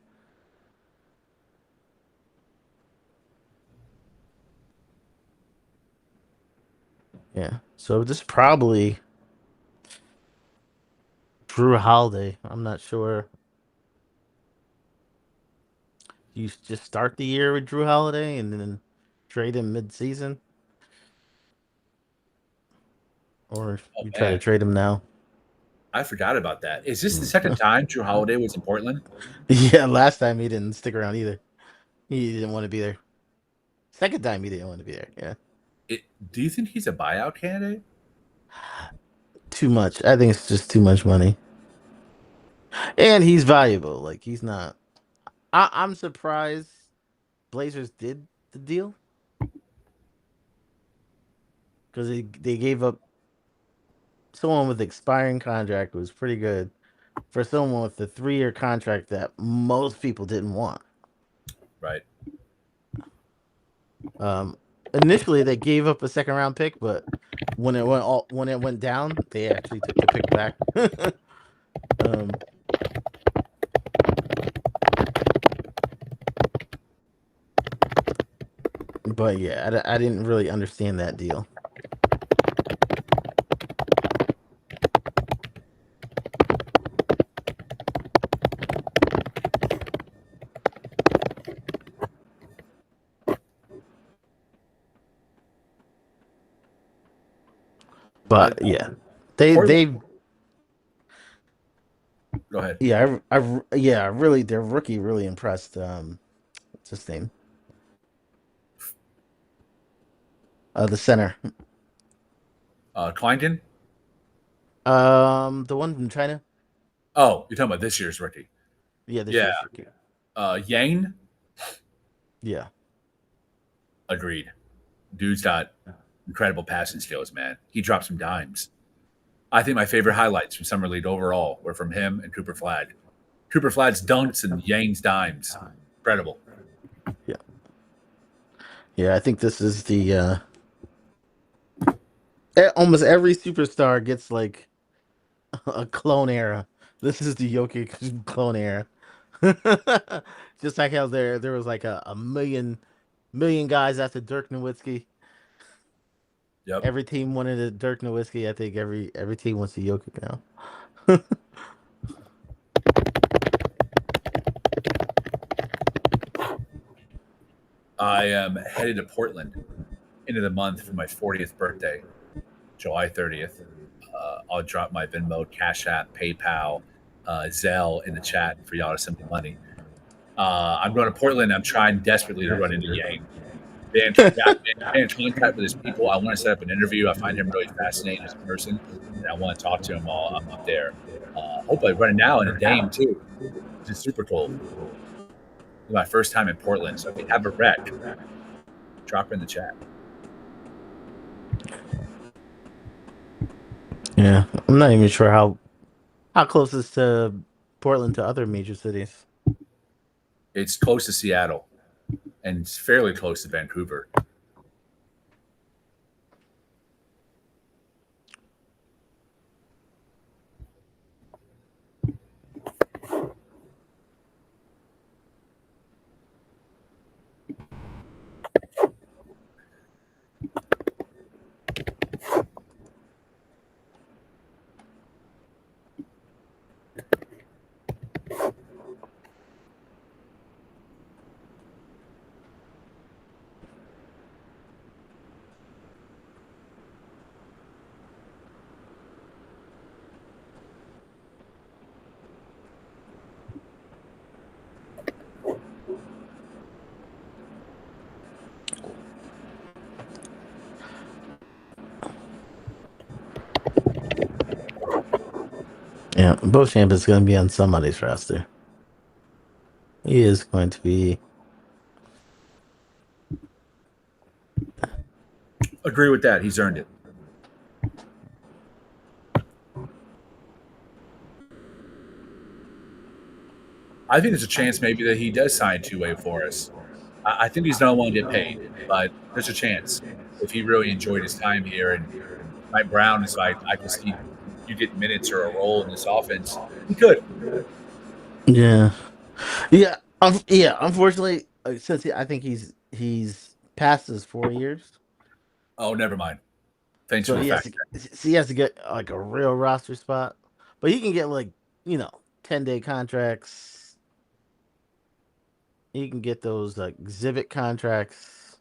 Yeah. So this probably Drew Holiday. I'm not sure. You just start the year with Drew Holiday and then trade him mid-season, or Oh you try to man, trade him now. I forgot about that. Is this the second time Drew Holiday was in Portland? Yeah, last time he didn't stick around either. He didn't want to be there. Second time he didn't want to be there. Yeah, It, do you think he's a buyout candidate? too much. I think it's just too much money. And he's valuable. Like he's not. I'm surprised Blazers did the deal because they gave up someone with expiring contract was pretty good for someone with a 3 year contract that most people didn't want. Right. Um, Initially they gave up a second round pick, but when it went down, they actually took the pick back. um, but yeah, I didn't really understand that deal. But But yeah, Portland. they Go ahead. yeah yeah really their rookie really impressed. What's his name? The center. Kleinton. The one from China. Oh, you're talking about this year's rookie. Yeah, this Yeah. year's rookie. Yang. Yeah. Agreed. Dude's got incredible passing skills, man. He dropped some dimes. I think my favorite highlights from Summer League overall were from him and Cooper Flag. Cooper Flag's dunks and Yang's dimes. Incredible. Yeah. Yeah, I think this is the almost every superstar gets like a clone era. This is the Jokic clone era. Just like how there was like a million guys after Dirk Nowitzki. Yep. Every team wanted a Dirk Nowitzki. I think every team wants a Jokic now. I am headed to Portland end of the month for my 40th birthday, July 30th. I'll drop my Venmo, Cash App, PayPal, Zelle in the chat for y'all to send me money. I'm going to Portland. I'm trying desperately to run into Yang. Been in contact with his people. I want to set up an interview. I find him really fascinating as a person, and I want to talk to him while I'm up there. Hopefully, running now in a Dame too, which is super cool. It's my first time in Portland, so if you have a rec, drop her in the chat. Yeah, I'm not even sure how close is to Portland to other major cities. It's close to Seattle, and it's fairly close to Vancouver. Yeah, Beauchamp is going to be on somebody's roster. He is going to be. Agree with that. He's earned it. I think there's a chance maybe that he does sign two-way for us. I think he's not one to get paid, but there's a chance if he really enjoyed his time here. And Mike Brown is like, I can see you get minutes or a role in this offense. He could. Yeah, yeah, yeah. Unfortunately, since I think he's past his 4 years, Oh, never mind. Thanks for so the fact. he has to get like a real roster spot. But he can get like 10-day contracts. He can get those like exhibit contracts.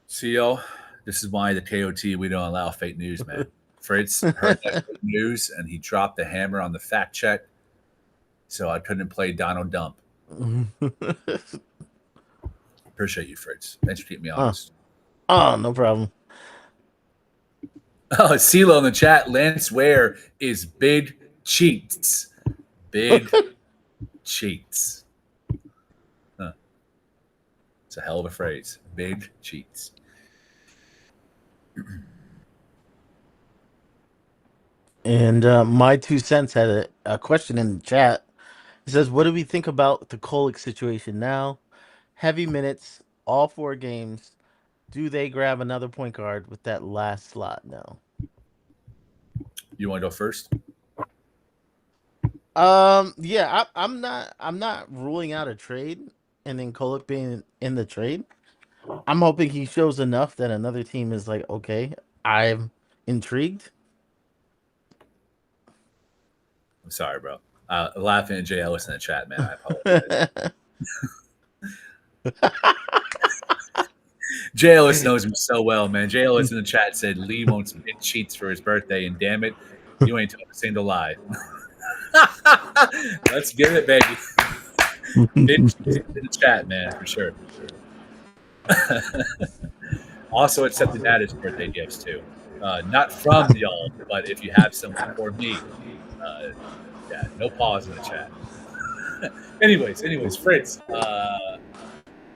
CO, this is why the KOT, we don't allow fake news, man. Fritz heard that fake news and he dropped the hammer on the fact check. So I couldn't play Donald Dump. Appreciate you, Fritz. Thanks for keeping me honest. Oh, no problem. Oh, CeeLo in the chat. Lance Ware is big cheats. Big cheats. Huh. It's a hell of a phrase. Big cheats. And my 2 cents had a question in the chat. It says, "What do we think about the Kolick situation now? Heavy minutes, all 4 games. Do they grab another point guard with that last slot now?" You want to go first? Yeah, I'm not ruling out a trade, and then Kolick being in the trade. I'm hoping he shows enough that another team is like, okay, I'm intrigued. I'm sorry, bro. Laughing at Jay Ellis in the chat, man. I apologize. Jay Ellis knows me so well, man. Jay Ellis in the chat said Lee wants big cheats for his birthday, and damn it, you ain't told a single lie. Let's get it, baby. Big cheats in the chat, man, for sure. Also accepting that as birthday gifts too. Not from y'all, but if you have some for me, yeah, no pause in the chat. anyways, Fritz, what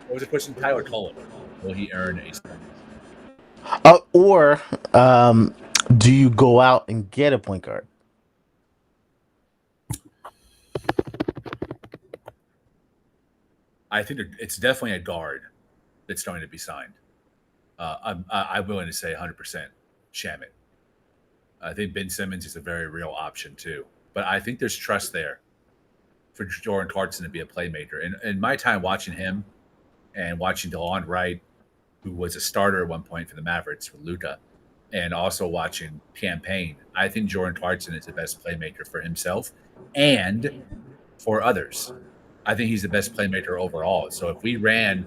was the question? Tyler Cullen, will he earn a spot? Or do you go out and get a point guard? I think it's definitely a guard that's going to be signed. I'm willing to say 100% Shamit. I think Ben Simmons is a very real option too. But I think there's trust there for Jordan Clarkson to be a playmaker. And in my time watching him and watching DeLon Wright, who was a starter at one point for the Mavericks with Luka, and also watching campaign, I think Jordan Clarkson is the best playmaker for himself and for others. I think he's the best playmaker overall. So if we ran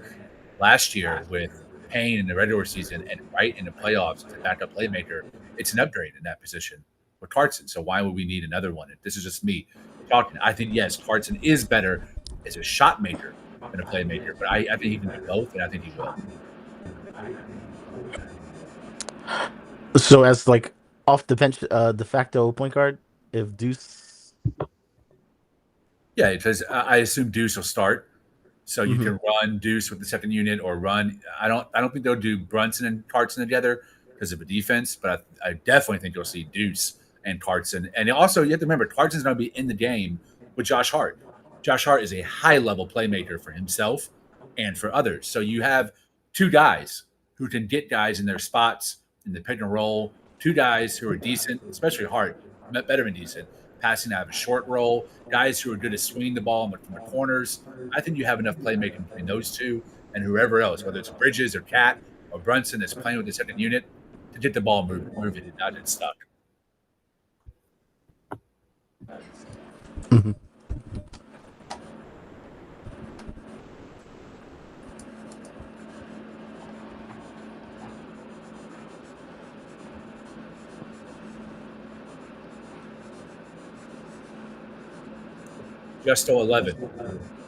last year with Payne in the regular season and Wright in the playoffs as a backup playmaker, it's an upgrade in that position with Clarkson. So why would we need another one? This is just me talking. I think, yes, Clarkson is better as a shot maker than a playmaker, but I think he can do both, and I think he will. So as like off the bench, de facto point guard, if Deuce. Yeah, because I assume Deuce will start. So you Mhm. can run Deuce with the second unit or run. I don't think they'll do Brunson and Clarkson together because of a defense, but I definitely think you'll see Deuce and Clarkson. And also you have to remember Clarkson's going to be in the game with Josh Hart. Josh Hart is a high level playmaker for himself and for others. So you have two guys who can get guys in their spots in the pick and roll. Two guys who are decent, especially Hart, better than decent, passing out of a short roll. Guys who are good at swinging the ball from the corners. I think you have enough playmaking between those two and whoever else, whether it's Bridges or Cat or Brunson that's playing with the second unit, to get the ball moving and not get stuck. Mhm. Justo 11.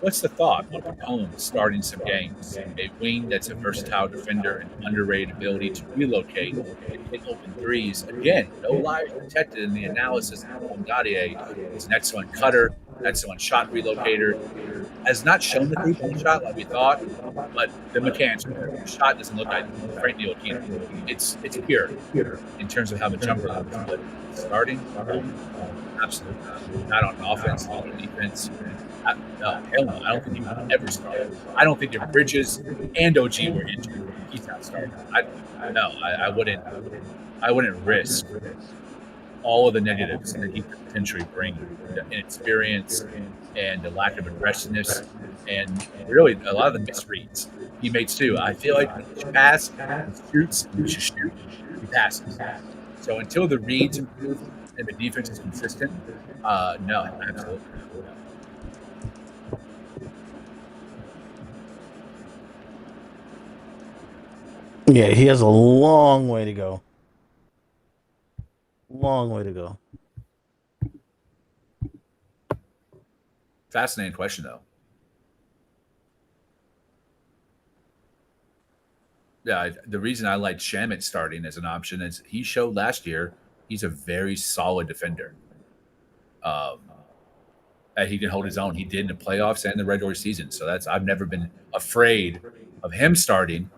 What's the thought on Capone starting some games? A wing that's a versatile defender and underrated ability to relocate and hit open threes. Again, no lies detected in the analysis on Gaudier. He's an excellent cutter, excellent shot relocator. Has not shown the 3-point shot like we thought, but the mechanics are there. The shot doesn't look like Frank Ntilikina. It's pure in terms of how the jumper looks. But starting, no, absolutely not. Not on offense, not on defense. No, hell no. I don't think he would ever start. I don't think if Bridges and OG were injured, he's not starting. I wouldn't. I wouldn't risk all of the negatives that he could potentially bring, the inexperience and the lack of aggressiveness, and really a lot of the misreads he makes too. I feel like when he should pass, he shoots, and when he should shoot, he passes. So until the reads improve and the defense is consistent, no, absolutely not. No. Yeah, he has a long way to go. Long way to go. Fascinating question though. Yeah, the reason I like Shamit starting as an option is he showed last year he's a very solid defender. Um, that he can hold his own. He did in the playoffs and the regular season. So I've never been afraid of him starting.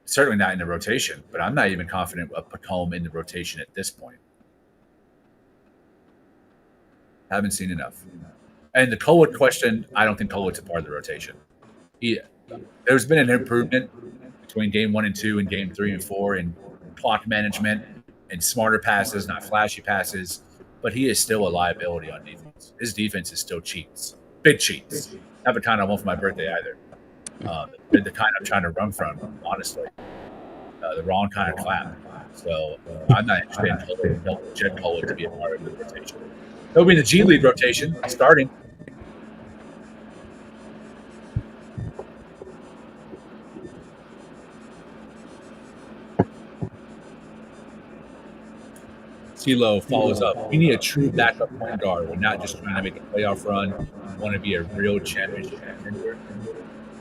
Certainly not in the rotation, but I'm not even confident of Pacome in the rotation at this point. Haven't seen enough. And the Colwood question, I don't think Colwood's a part of the rotation. There's been an improvement between game 1 and 2 and game 3 and 4 in clock management and smarter passes, not flashy passes, but he is still a liability on defense. His defense is still cheats, big cheats. Not the kind I want for my birthday either. The kind I'm trying to run from, honestly. The wrong kind of clap. So I'm not interested in Jed Colwood to be a part of the rotation. He'll be in the G League rotation, starting. CeeLo follows up. We need a true backup point guard. We're not just trying to make a playoff run. We want to be a real championship contender.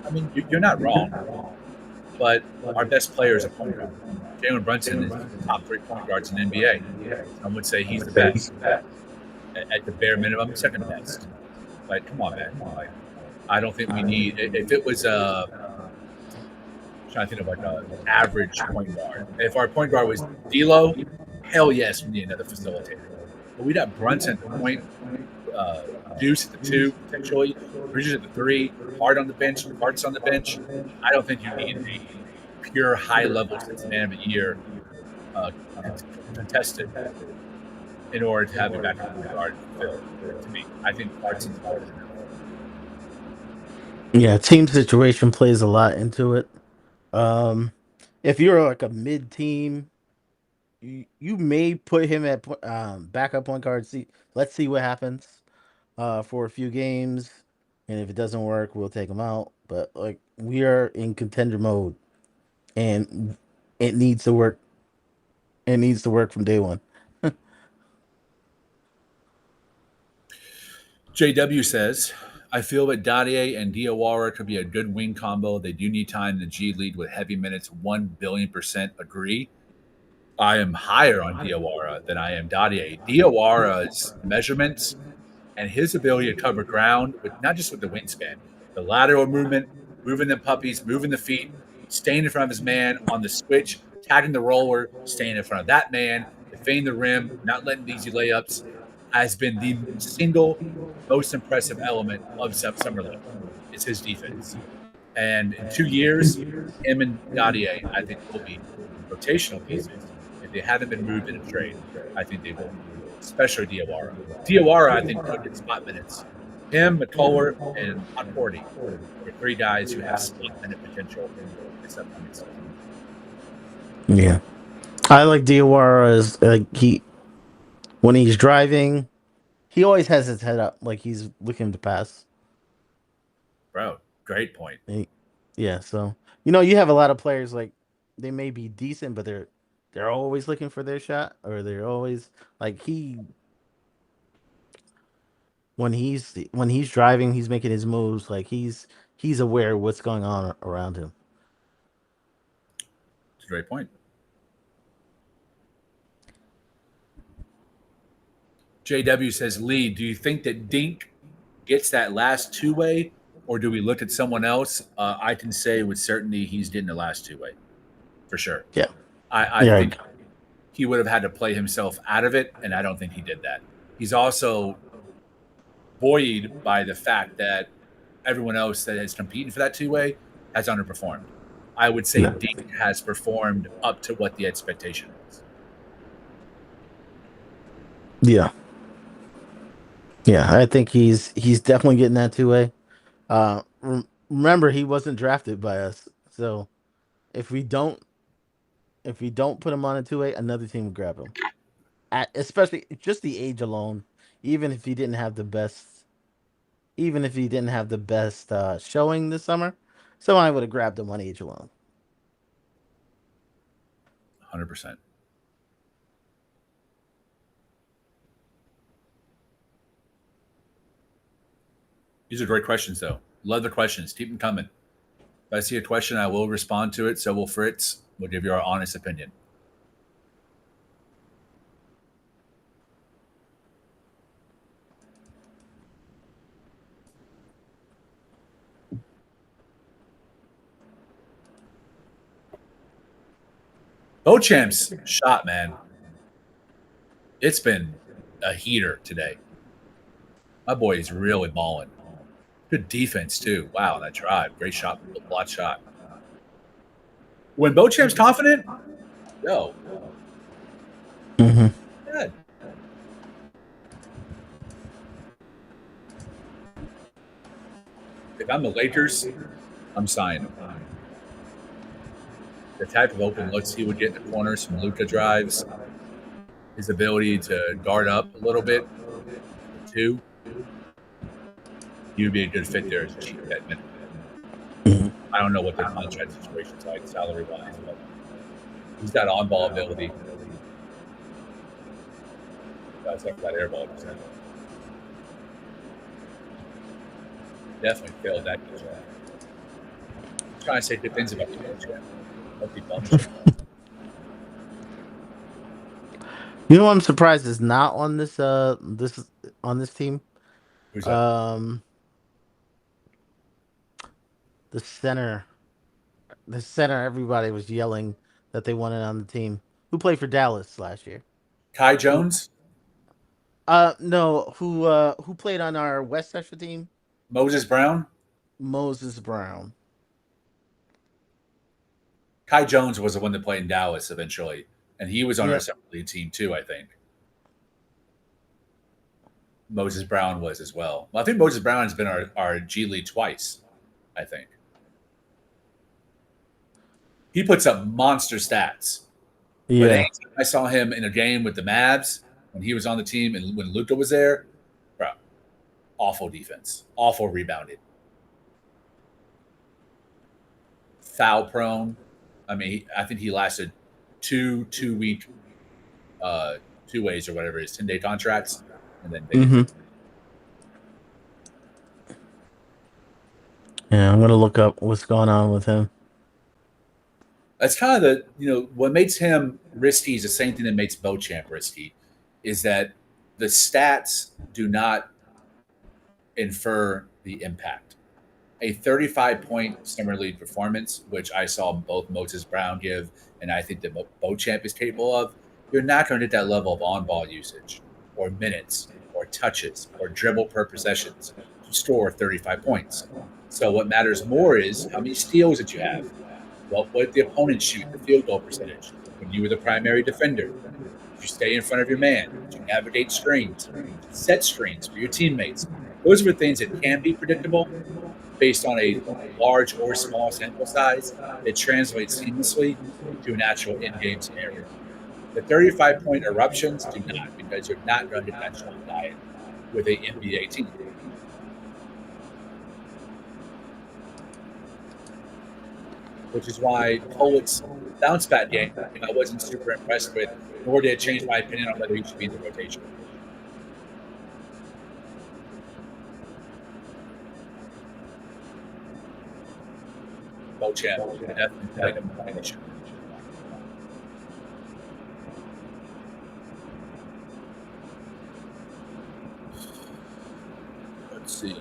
I mean, you're not wrong, but our best player is a point guard. Jalen Brunson is the top 3 point guards in the NBA. Some would say he's the best. At the bare minimum, second best. Like, come on, man. Like, I don't think we need. If it was trying to think of like an average point guard. If our point guard was D'Lo, hell yes, we need another facilitator. But we got Brunson at the point, Deuce at the 2, potentially, Bridges at the 3, Hart on the bench, Hart's on the bench. I don't think you need a pure high level man of the year contested in order to have a backup point guard filled. To me, I think Hartson's more than enough. Yeah, team situation plays a lot into it. Um, if you're like a mid team, you may put him at backup point guard. Let's see what happens for a few games, and if it doesn't work, we'll take him out. But like we are in contender mode, and it needs to work. It needs to work from day one. JW says, I feel that Dadier and Diawara could be a good wing combo. They do need time in the G League with heavy minutes. 1,000,000,000% agree. I am higher on Diawara than I am Dadier. Diawara's measurements and his ability to cover ground, with not just with the wingspan, the lateral movement, moving the puppies, moving the feet, staying in front of his man on the switch, tagging the roller, staying in front of that man, defending the rim, not letting easy layups, has been the single most impressive element of Summer League. It's his defense. And in 2 years, him and Gaudier, I think, will be rotational pieces. If they haven't been moved in a trade, I think they will, especially Diawara. Diawara, I think, could get spot minutes. Him, McCullough, and Conforti are 3 guys who have spot minute potential in this upcoming season. Yeah, I like Diawara as like when he's driving, he always has his head up, like he's looking to pass. Bro, great point. Yeah, so you have a lot of players like they may be decent, but they're always looking for their shot, or they're always like when he's driving, he's making his moves, like he's aware of what's going on around him. It's a great point. JW says, Lee, do you think that Dink gets that last 2-way, or do we look at someone else? I can say with certainty he's getting the last 2-way, for sure. Yeah, I yeah, think he would have had to play himself out of it, and I don't think he did that. He's also buoyed by the fact that everyone else that is competing for that 2-way has underperformed. I would say no. Dink has performed up to what the expectation was. Yeah, yeah. I think he's definitely getting that 2-way. Remember, he wasn't drafted by us, so if we don't if we don't put him on a 2-way, another team will grab him. Especially just the age alone, even if he didn't have the best, even if he didn't have the best showing this summer, somebody would have grabbed him on age alone. 100%. These are great questions, though. Love the questions. Keep them coming. If I see a question, I will respond to it. So will Fritz. We'll give you our honest opinion. Beauchamp's shot, man. It's been a heater today. My boy is really balling. Good defense too. Wow, that drive, great shot, block shot. When Beauchamp's confident, yo, Mm-hmm. good. If I'm the Lakers, I'm signing him. The type of open looks he would get in the corners from Luka drives, his ability to guard up a little bit, too. He would be a good fit there as a cheap vet minute. Mm-hmm. I don't know what the contract situation's like salary wise, but he's got on ball ability. That's like that air ball percent. Definitely failed that good job. I'm trying to say good things about the Beauchamp. Hope he bumps it. You know what I'm surprised is not on this team? Who's that? Um the center. The center, everybody was yelling that they wanted on the team. Who played for Dallas last year? Kai Jones, No, who played on our Westchester team? Moses Brown. Moses Brown. Kai Jones was the one that played in Dallas eventually, and he was on our Yep. summer league team too. I think Moses Brown was as well. I think Moses Brown has been our G League twice. I think he puts up monster stats. But Yeah. anytime I saw him in a game with the Mavs when he was on the team and when Luka was there, bro, awful defense, awful rebounding, foul prone. I mean, I think he lasted two week, uh, 2 ways or whatever his 10-day contracts, and then they didn't. Mm-hmm. Yeah, I'm gonna look up what's going on with him. That's kind of the what makes him risky is the same thing that makes Beauchamp risky, is that the stats do not infer the impact. A 35-point summer league performance, which I saw both Moses Brown give, and I think that Beauchamp is capable of, you're not going to get that level of on-ball usage, or minutes, or touches, or dribble per possessions to score 35 points. So what matters more is how many steals that you have, what the opponent shoot, the field goal percentage. When you were the primary defender, did you stay in front of your man? Did you navigate screens? Did you set screens for your teammates? Those are things that can be predictable based on a large or small sample size that translates seamlessly to an actual in-game scenario. The 35-point eruptions do not, because you're not going to get that shot diet with an NBA team. Which is why Pollock's bounce back game I wasn't super impressed with, nor did it change my opinion on whether he should be in the rotation. Beauchamp definitely played him in the show. Let's see.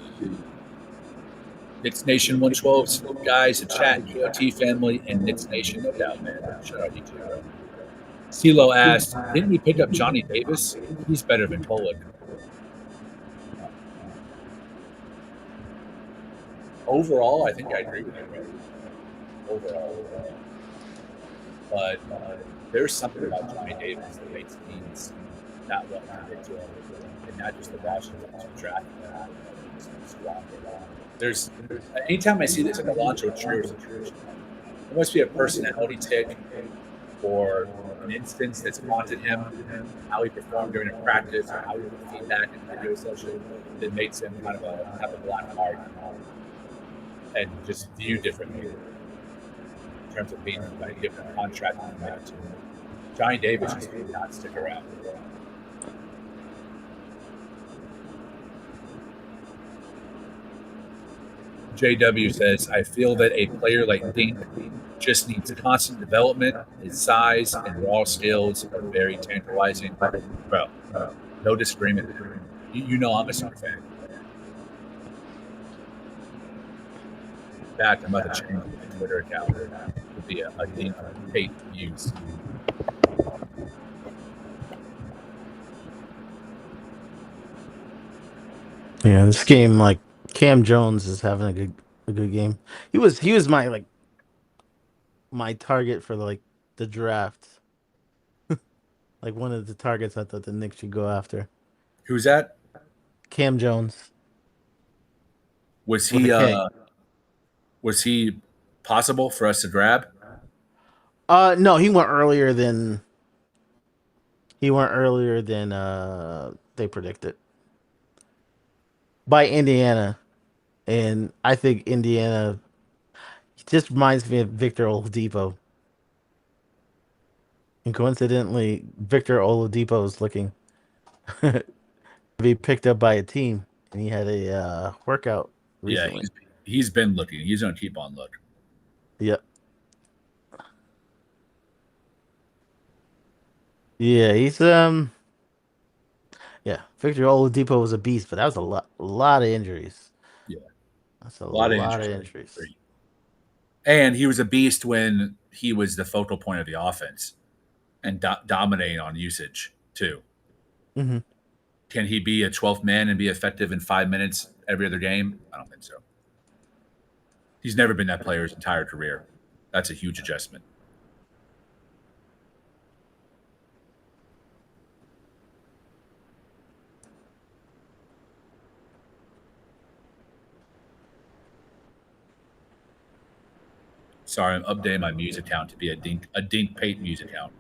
Knicks Nation 112 guys, the chat, GOT family, and Knicks Nation, no doubt, man. Shout out to you too, bro. CeeLo asked, didn't we pick up Johnny Davis? He's better than Pollock. Overall, I think I agree with you, bro. Overall. But there's something about Johnny Davis that makes teams not well predicted, and not just the Washington draft. There's anytime I see this in a Alonzo Trier situation, there must be a personality tick or an instance that's haunted him, how he performed during a practice, or how he did feedback in the video session that makes him kind of have a black heart and just view differently in terms of being like given a contract and committed to. Johnny Davis just did not stick around. JW says, I feel that a player like Dink just needs constant development. His size and raw skills are very tantalizing. Bro, no disagreement. You know I'm a Suns fan. In fact, I'm about to change my Twitter account to be a Dink hate use. Yeah, this game like Cam Jones is having a good game. He was my my target for like the draft. Like one of the targets I thought the Knicks should go after. Who's that? Cam Jones Was with a he K. was he possible for us to grab? No, he went earlier than they predicted by Indiana, and I think Indiana just reminds me of Victor Oladipo. And coincidentally, Victor Oladipo is looking to be picked up by a team, and he had a workout Yeah, recently. he's been looking. He's gonna keep on looking. Yep. Yeah, yeah. Victor Oladipo was a beast, but that was a lot of injuries. Yeah, That's a a lot of lot of injuries. injuries. And he was a beast when he was the focal point of the offense and dominating on usage too. Hmm. Can he be a 12th man and be effective in 5 minutes every other game? I don't think so. He's never been that player's entire career. That's a huge adjustment. Sorry, I'm updating my music account to be a Dink Pate music account.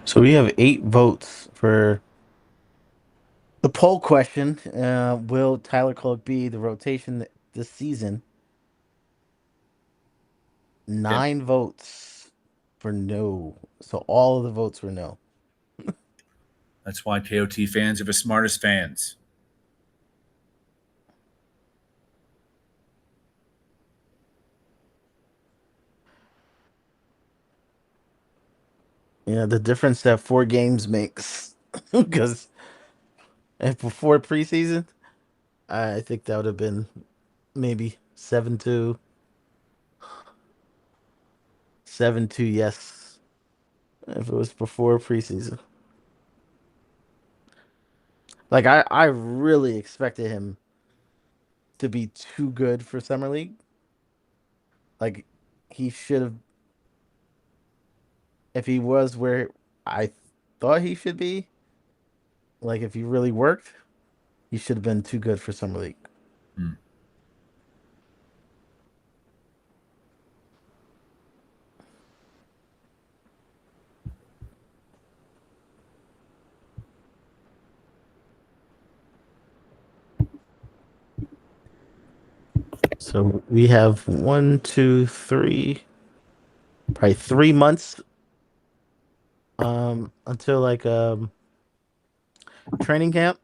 So we have 8 votes for the poll question. Will Tyler Clark be the rotation this season? Yeah, 9 votes for no. So all of the votes were no. that's why KOT fans are the smartest fans. Yeah, the difference that 4 games makes. Because if before preseason, I think that would have been maybe 7-2, 7-2. Yes, if it was before preseason. Like I really expected him to be too good for summer league. Like he should have, if he was where I thought he should be. Like if he really worked, he should have been too good for summer league. Hmm. So we have one, two, three, probably 3 months until like training camp.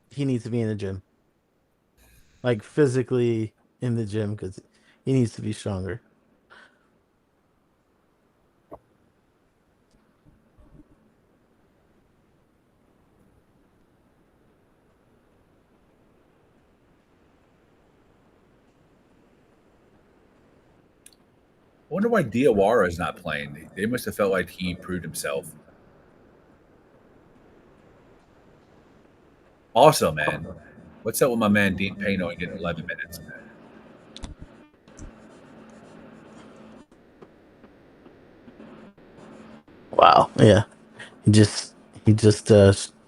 He needs to be in the gym. Like physically in the gym because he needs to be stronger. I wonder why Diawara is not playing. They must have felt like he proved himself. Also, man, what's up with my man Dean Payne only getting 11 minutes? Wow. Yeah. He just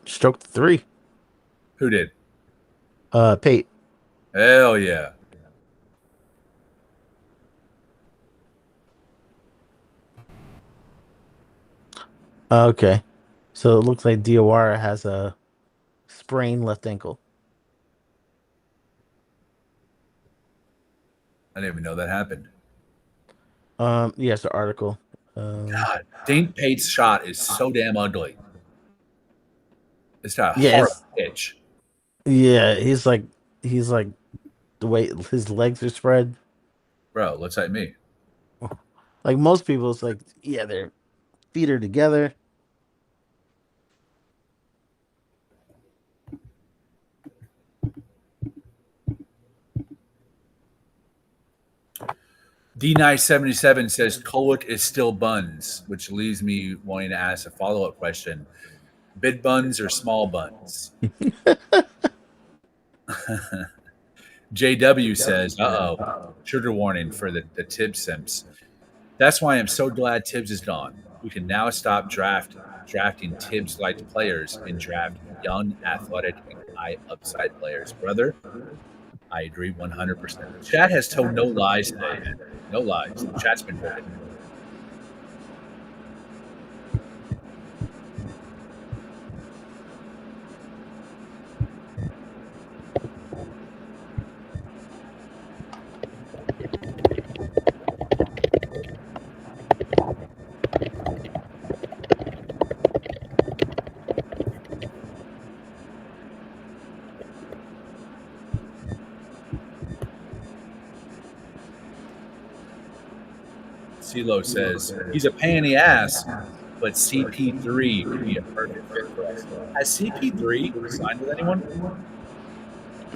stroked 3. Who did? Pate. Hell yeah. Okay. So it looks like Diawara has a sprained left ankle. I didn't even know that happened. Yes, the article. Um, God, Dink Pate's shot is so damn ugly. It's got a yeah, horrible it's pitch, yeah. He's like the way his legs are spread. bro. Looks like me. Like most people, it's like yeah, their feet are together. D977 says Kolwick is still buns, which leaves me wanting to ask a follow up question: big buns or small buns? JW says, "Uh oh, trigger warning for the Tibbs simps." That's why I'm so glad Tibbs is gone. We can now stop drafting Tibbs-like players and draft young, athletic, and high upside players. Brother, I agree 100%. The chat has told no lies today, man. No lies. The chat's been great. CeeLo says, he's a pain in the ass, but CP3 could be a perfect fit for us. Has CP3 signed with anyone?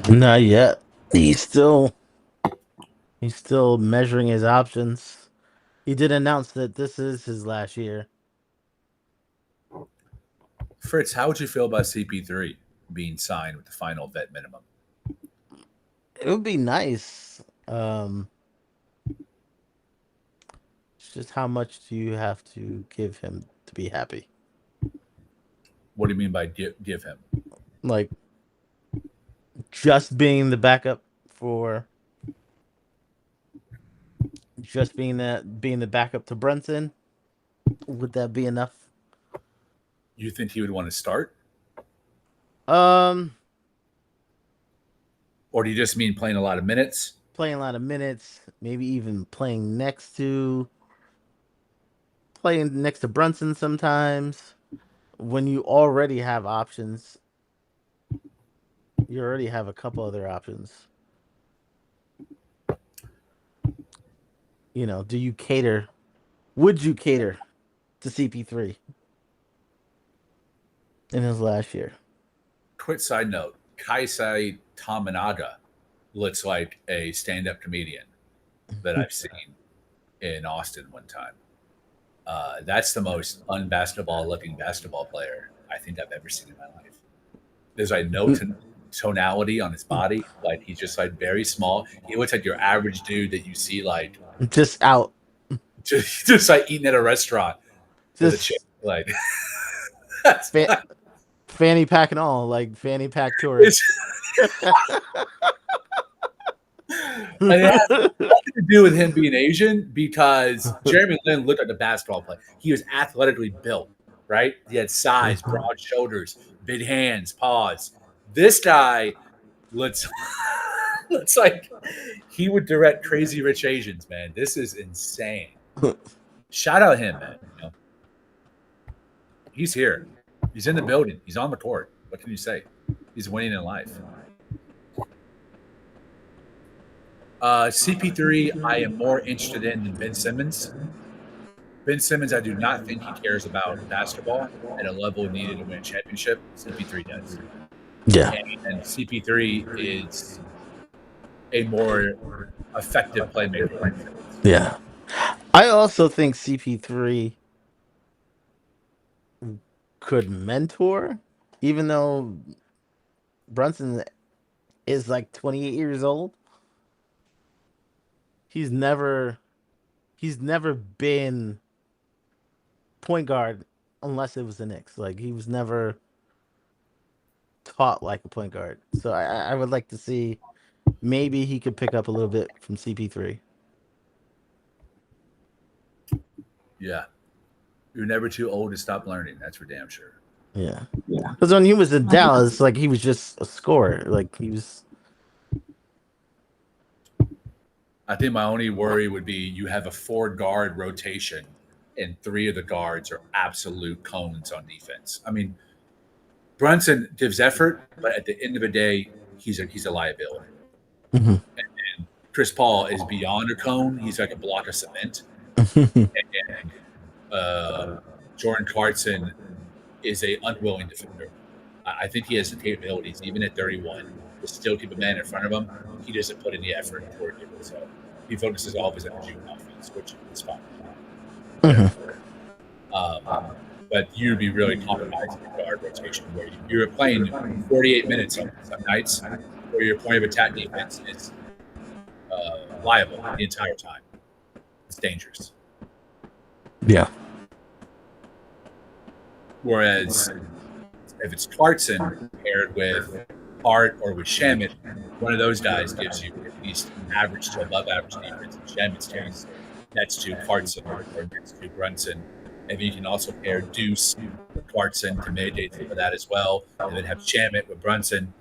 Not yet. He's still he's still measuring his options. He did announce that this is his last year. Fritz, how would you feel about CP3 being signed with the final vet minimum? It would be nice. It's just how much do you have to give him to be happy? What do you mean by give him? Like just being the backup for just being the backup to Brunson, would that be enough? You think he would want to start? Um, Or do you just mean playing a lot of minutes? Playing a lot of minutes, maybe even playing next to Brunson sometimes. When you already have options, you already have a couple other options. Do you cater? Would you cater to CP3 in his last year? Quick side note: Kaisai Tamanaga looks like a stand-up comedian that I've seen in Austin one time. That's the most unbasketball-looking basketball player I think I've ever seen in my life. There's like no tonality on his body. Like he's just like very small. He looks like your average dude that you see like Just out, just like eating at a restaurant with a chick. just Like that's fa- fanny pack and all, like fanny pack it's, tourist. and it has nothing to do with him being Asian because Jeremy Lin looked like a basketball player. He was athletically built, right? He had size, broad shoulders, big hands, paws. This guy looks looks like he would direct Crazy Rich Asians, man. This is insane. Shout out him, man. He's here. He's in the building. He's on the court. What can you say? He's winning in life. CP3, I am more interested in than Ben Simmons. Ben Simmons, I do not think he cares about basketball at a level needed to win a championship. CP3 does. Yeah, And CP3 is a more effective playmaker than Simmons. yeah. I also think CP3 could mentor, even though Brunson is like 28 years old. He's never he's never been point guard unless it was the Knicks. Like he was never taught like a point guard. So I would like to see maybe he could pick up a little bit from CP3. Yeah. You're never too old to stop learning. That's for damn sure. Yeah, because when he was in Dallas, like he was just a scorer. Like he was. I think my only worry would be you have a 4 guard rotation, and 3 of the guards are absolute cones on defense. I mean, Brunson gives effort, but at the end of the day, he's a liability. Mhm. Chris Paul is beyond a cone; he's like a block of cement. And uh, Jordan Clarkson is a unwilling defender. I think he has the capabilities, even at 31, to still keep a man in front of him. He doesn't put any effort toward doing so. He focuses all of his energy on offense, which is fine, Mhm. whatever. Um, but you'd be really compromising your guard rotation where you're playing 48 minutes on some nights where your point of attack defense is liable the entire time. It's dangerous. Yeah. Whereas if it's Clarkson paired with Hart or with Shamit, one of those guys gives you at least average to above average defense. In Shamit's case, next to Clarkson or next to Brunson. And you can also pair Deuce with Clarkson to mitigate some of that as well. And then have Shamit with Brunson.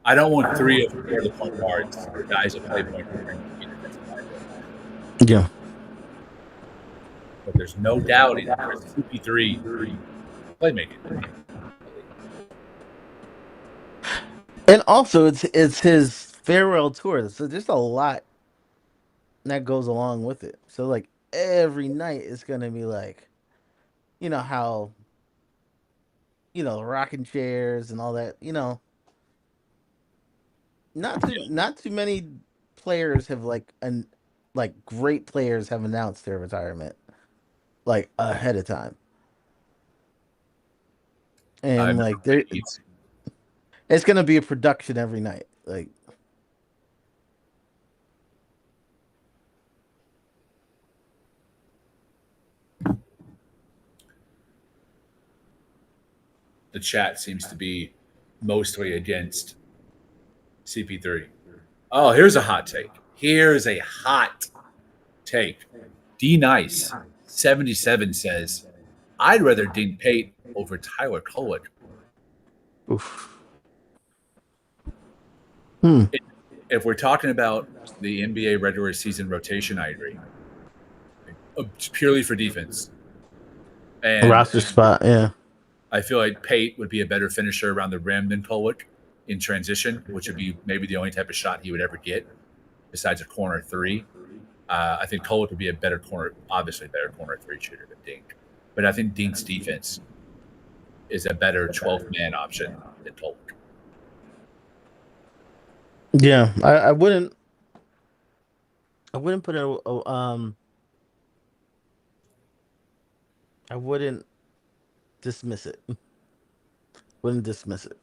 I don't want 3 of 4 of the point guards or guys that play point guard to be defensive liability. Yeah. But there's no doubting there's CP3 playmaking. And also, it's his farewell tour, so there's a lot that goes along with it. So like every night it's gonna be like, you know how rocking chairs and all that. Not too many players have like great players have announced their retirement like ahead of time, I and remember like when there he's it's gonna be a production every night. Like the chat seems to be mostly against CP3. Oh, here's a hot take. Here's a hot take. D Nice 77 says, I'd rather ding Pate over Tyler Kolek. oof. Hmm. If we're talking about the NBA regular season rotation, I agree. Purely for defense. And Roster spot, yeah. I feel like Pate would be a better finisher around the rim than Kolek in transition, which would be maybe the only type of shot he would ever get besides a corner 3. I think Kolek would be a better corner, obviously better corner 3 shooter than Dink. But I think Dink's defense is a better 12th man option than Kolek. Yeah, I wouldn't put I wouldn't dismiss it. Wouldn't dismiss it.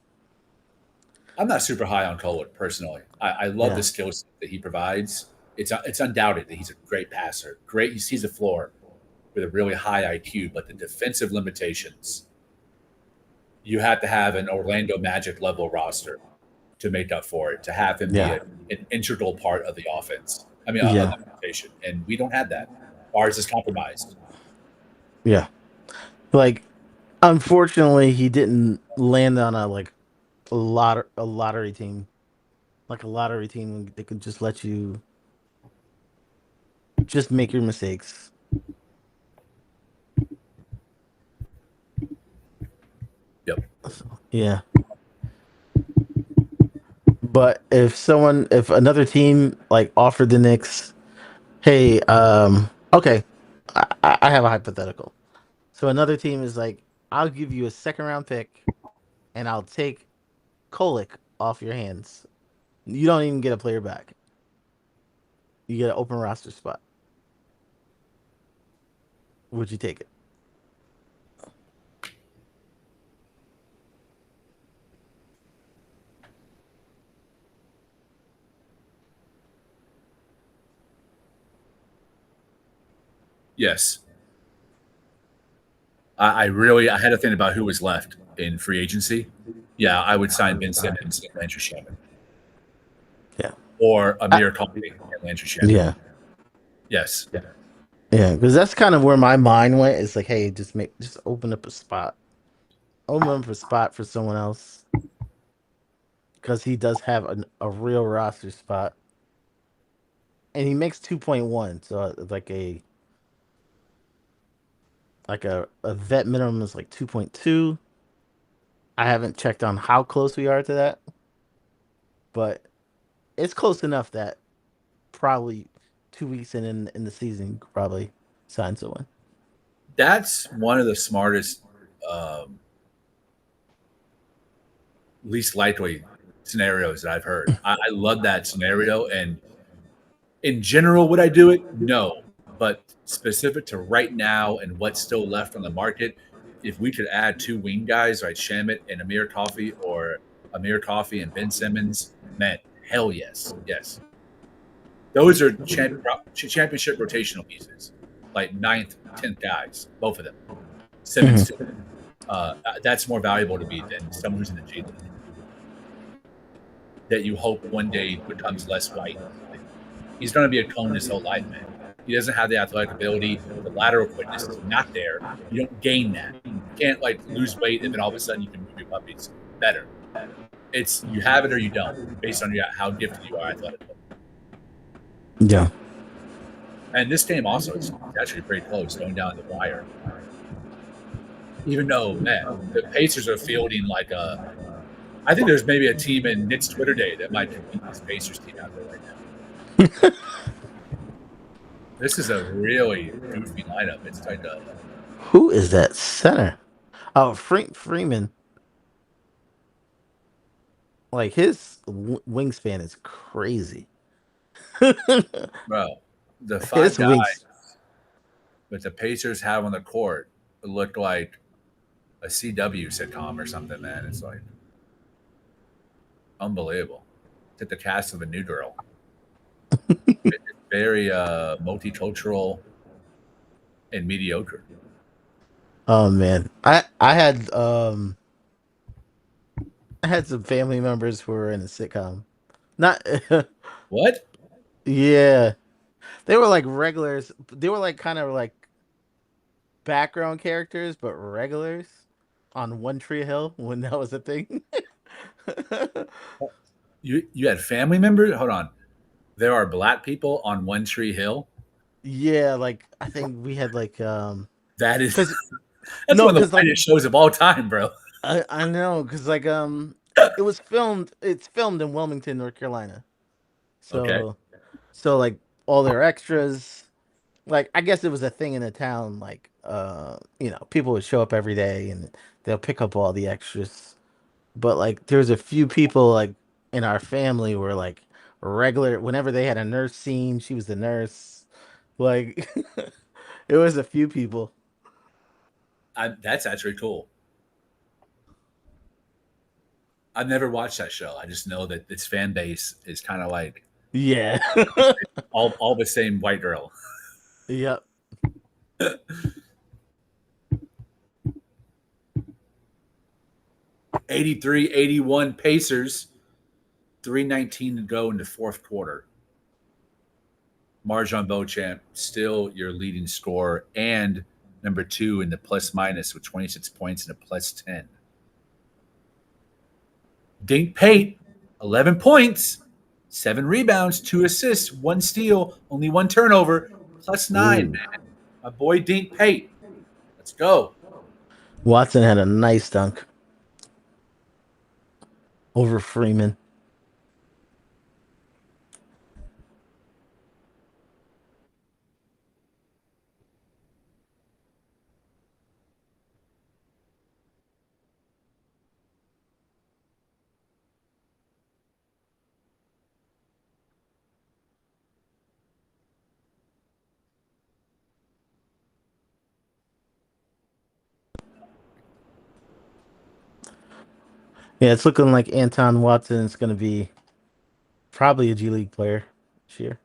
I'm not super high on Kolek personally. I love the Yeah. skill set that he provides. It's undoubted that he's a great passer. Great, he sees the floor with a really high IQ, but the defensive limitations, you have to have an Orlando Magic level roster to make up for it, to have him be Yeah. an integral part of the offense. I mean, of Yeah. the rotation. And we don't have that. Ours is compromised. Yeah. Like unfortunately he didn't land on a lottery team. Like a lottery team they could just let you just make your mistakes. Yep. Yeah. But if another team like offered the Knicks, hey, okay, I have a hypothetical. So another team is like, I'll give you a second round pick and I'll take Kolek off your hands. You don't even get a player back. You get an open roster spot. Would you take it? Yes. I had to think about who was left in free agency. Yeah, I would sign Ben Simmons and Landry Shamet, Yeah. or I, Amir Coffey and Landry Shamet. yeah. Yes. Yeah. Because that's kind of where my mind went. It's like, hey, just open up a spot. Open up a spot for someone else. Because he does have a real roster spot. and he makes 2.1. So it's like a vet minimum is like 2.2. I haven't checked on how close we are to that, but it's close enough that probably 2 weeks in the season, you could probably sign someone. That's one of the smartest, um, least likely scenarios that I've heard. I love that scenario. And in general, would I do it? No. But specific to right now and what's still left on the market, if we could add two wing guys, like Shamit and Amir Coffey, or Amir Coffey and Ben Simmons, man, hell yes. Yes. Those are championship rotational pieces, like ninth, 10th guys, both of them. Simmons, too. Mhm. That's more valuable to me than someone who's in the G League that you hope one day becomes less white. Like, he's going to be a cone his whole life, man. He doesn't have the athletic ability. The lateral quickness is not there. You don't gain that. You can't like lose weight and then all of a sudden you can move your puppies better. It's you have it or you don't, based on how gifted you are athletically. Yeah. And this game also is actually pretty close, going down the wire. Even though, man, the Pacers are fielding like a. I think there's maybe a team in Knicks Twitter Day that might compete this Pacers team out there right now. This is a really goofy lineup. It's like a. Who is that center? Oh, Freeman. Like his wingspan is crazy. Bro, the five His guys wings. that the Pacers have on the court look like a CW sitcom or something, man. It's like unbelievable. It's like the cast of a New Girl. It's very multicultural and mediocre. Oh man, I had some family members who were in a sitcom. Not What? yeah, they were like regulars. They were like kind of like background characters, but regulars on One Tree Hill when that was a thing. You had family members? Hold on. There are black people on One Tree Hill. Yeah, like I think we had like That is cuz that's no, one of the cuz like whitest shows of all time, bro. I know cuz like it's filmed in Wilmington, North Carolina. Okay. So like all their extras, like I guess it was a thing in the town. Like people would show up every day and they'll pick up all the extras. But like there's a few people like in our family were like regular. Whenever they had a nurse scene, she was the nurse. Like it was a few people. That's actually cool. I've never watched that show. I just know that its fan base is kind of like Yeah. all the same white girl. Yep. 83-81 Pacers, 3:19 to go in the fourth quarter. Marjon Beauchamp still your leading scorer and number two in the plus minus with 26 points and a plus 10. Dink Pate, 11 points, 7 rebounds, 2 assists, 1 steal, only 1 turnover, plus 9, Ooh. man. My boy Dink Pate. Let's go. Watson had a nice dunk over Freeman. Yeah, it's looking like Anton Watson is going to be probably a G League player this year.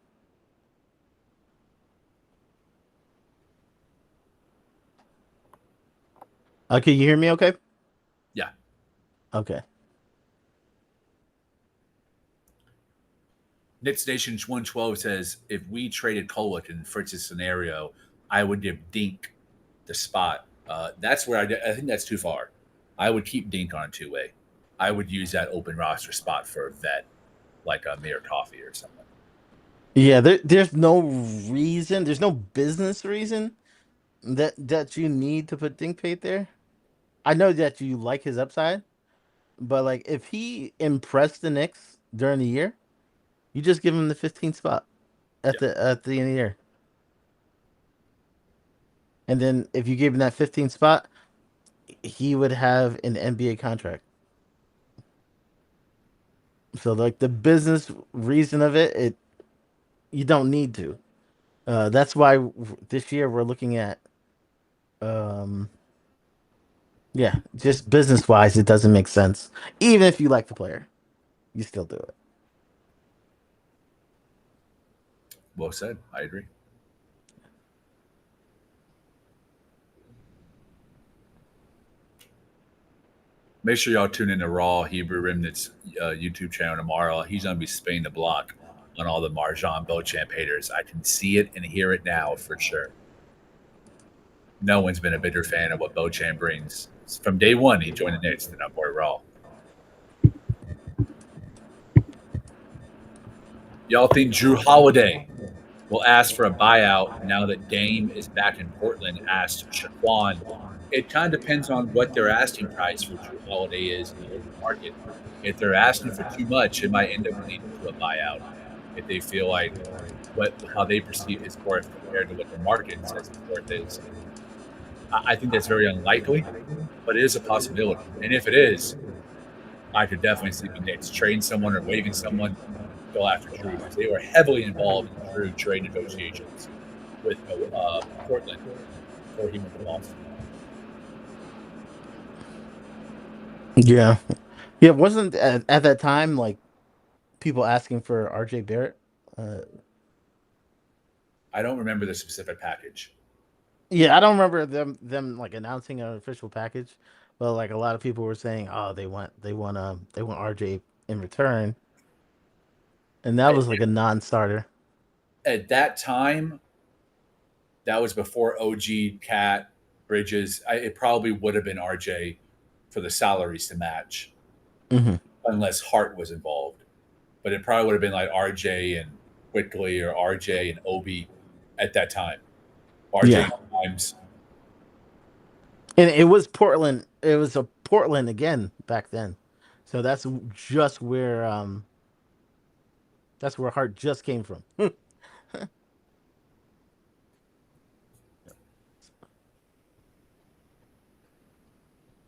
Okay, you hear me okay? Yeah. Okay. Knicks Nation 112 says if we traded Kolek in Fritz's scenario, I would give Dink the spot. That's where I think that's too far. I would keep Dink on a two-way. I would use that open roster spot for a vet like a Mayor Coffee or something. Yeah, there's no reason, there's no business reason that you need to put Dinkpate there. I know that you like his upside, but like if he impressed the Knicks during the year, you just give him the 15th spot Yeah. at the end of the year. And then if you gave him that 15th spot, he would have an NBA contract. So like the business reason of it you don't need to. That's why this year we're looking at um yeah, just business wise it doesn't make sense. Even if you like the player, you still do it. Well said. I agree. Make sure y'all tune in to Raw Hebrew Remnants YouTube channel tomorrow. He's going to be spinning the block on all the Marjan Beauchamp haters. I can see it and hear it now for sure. No one's been a bigger fan of what Beauchamp brings. From day one, he joined the Knicks than our boy Raw. Y'all think Drew Holiday will ask for a buyout now that Dame is back in Portland? Asked Shaquan. It kind of depends on what their asking price for Drew Holiday is in the open market. If they're asking for too much, it might end up leading to a buyout. If they feel like how they perceive his worth compared to what the market says his worth is, I think that's very unlikely, but it is a possibility. And if it is, I could definitely see the Knicks trading someone or waiving someone, go after Drew because they were heavily involved in Drew trade negotiations with Portland before he went to Boston. Yeah. Yeah, wasn't at that time like people asking for RJ Barrett? Uh I don't remember the specific package. yeah, I don't remember them like announcing an official package, but like a lot of people were saying, "Oh, they want RJ in return." And that At, was like a non-starter. at that time, that was before OG, Cat, Bridges. It probably would have been RJ for the salaries to match, Hmm. unless Hart was involved. But it probably would have been like RJ and Quickly or RJ and Obi at that time. RJ Yeah. and Grimes. And it was Portland. It was a Portland again back then. So just that's where Hart just came from.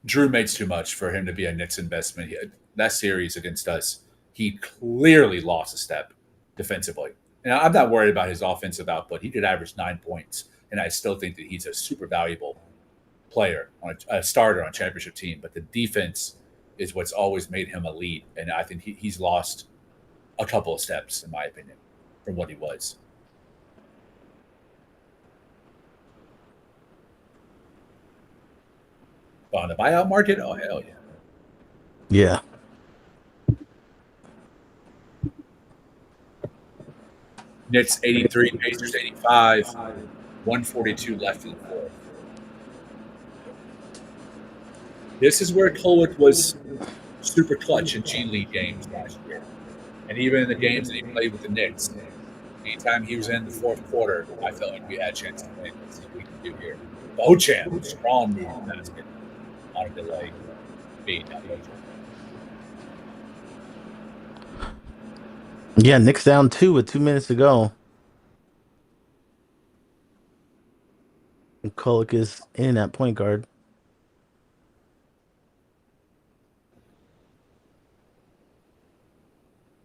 Drew makes too much for him to be a Knicks investment. That series against us, he clearly lost a step defensively. And I'm not worried about his offensive output. He could average 9 points, and I still think that he's a super valuable player, on a starter on a championship team. But the defense is what's always made him elite, and I think he's lost a couple of steps, in my opinion, from what he was. But on the buyout market, oh hell yeah! Yeah. Knicks 83, Pacers 85, 142 left in the fourth. This is where Kolek was super clutch in G League games last year. And even in the games that he played with the Knicks, anytime he was in the fourth quarter, I felt like we had a chance to win. Let's see what we can do here. Beauchamp, strong move basket on a delay. Beat that Beauchamp. Yeah, Knicks down 2 with 2 minutes to go. And Kolek is in at point guard.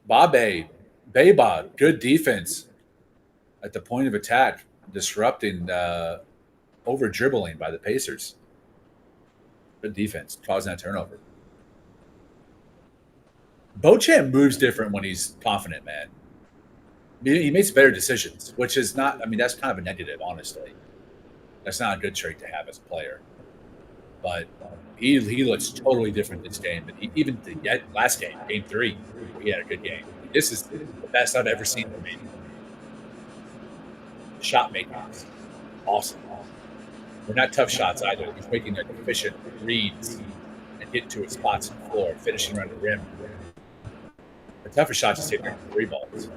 Babe, Beba, good defense at the point of attack, disrupting, over dribbling by the Pacers. Good defense, causing that turnover. Beauchamp moves different when he's confident, man. He makes better decisions, which is not, I mean, that's kind of a negative, honestly. That's not a good trait to have as a player. But he looks totally different this game. But even the last game, game three, he had a good game. This is the best I've ever seen from him. Shot making is awesome. They're not tough shots either. He's making like efficient reads and getting to his spots on the floor, finishing around the rim. The toughest shots is hitting three balls.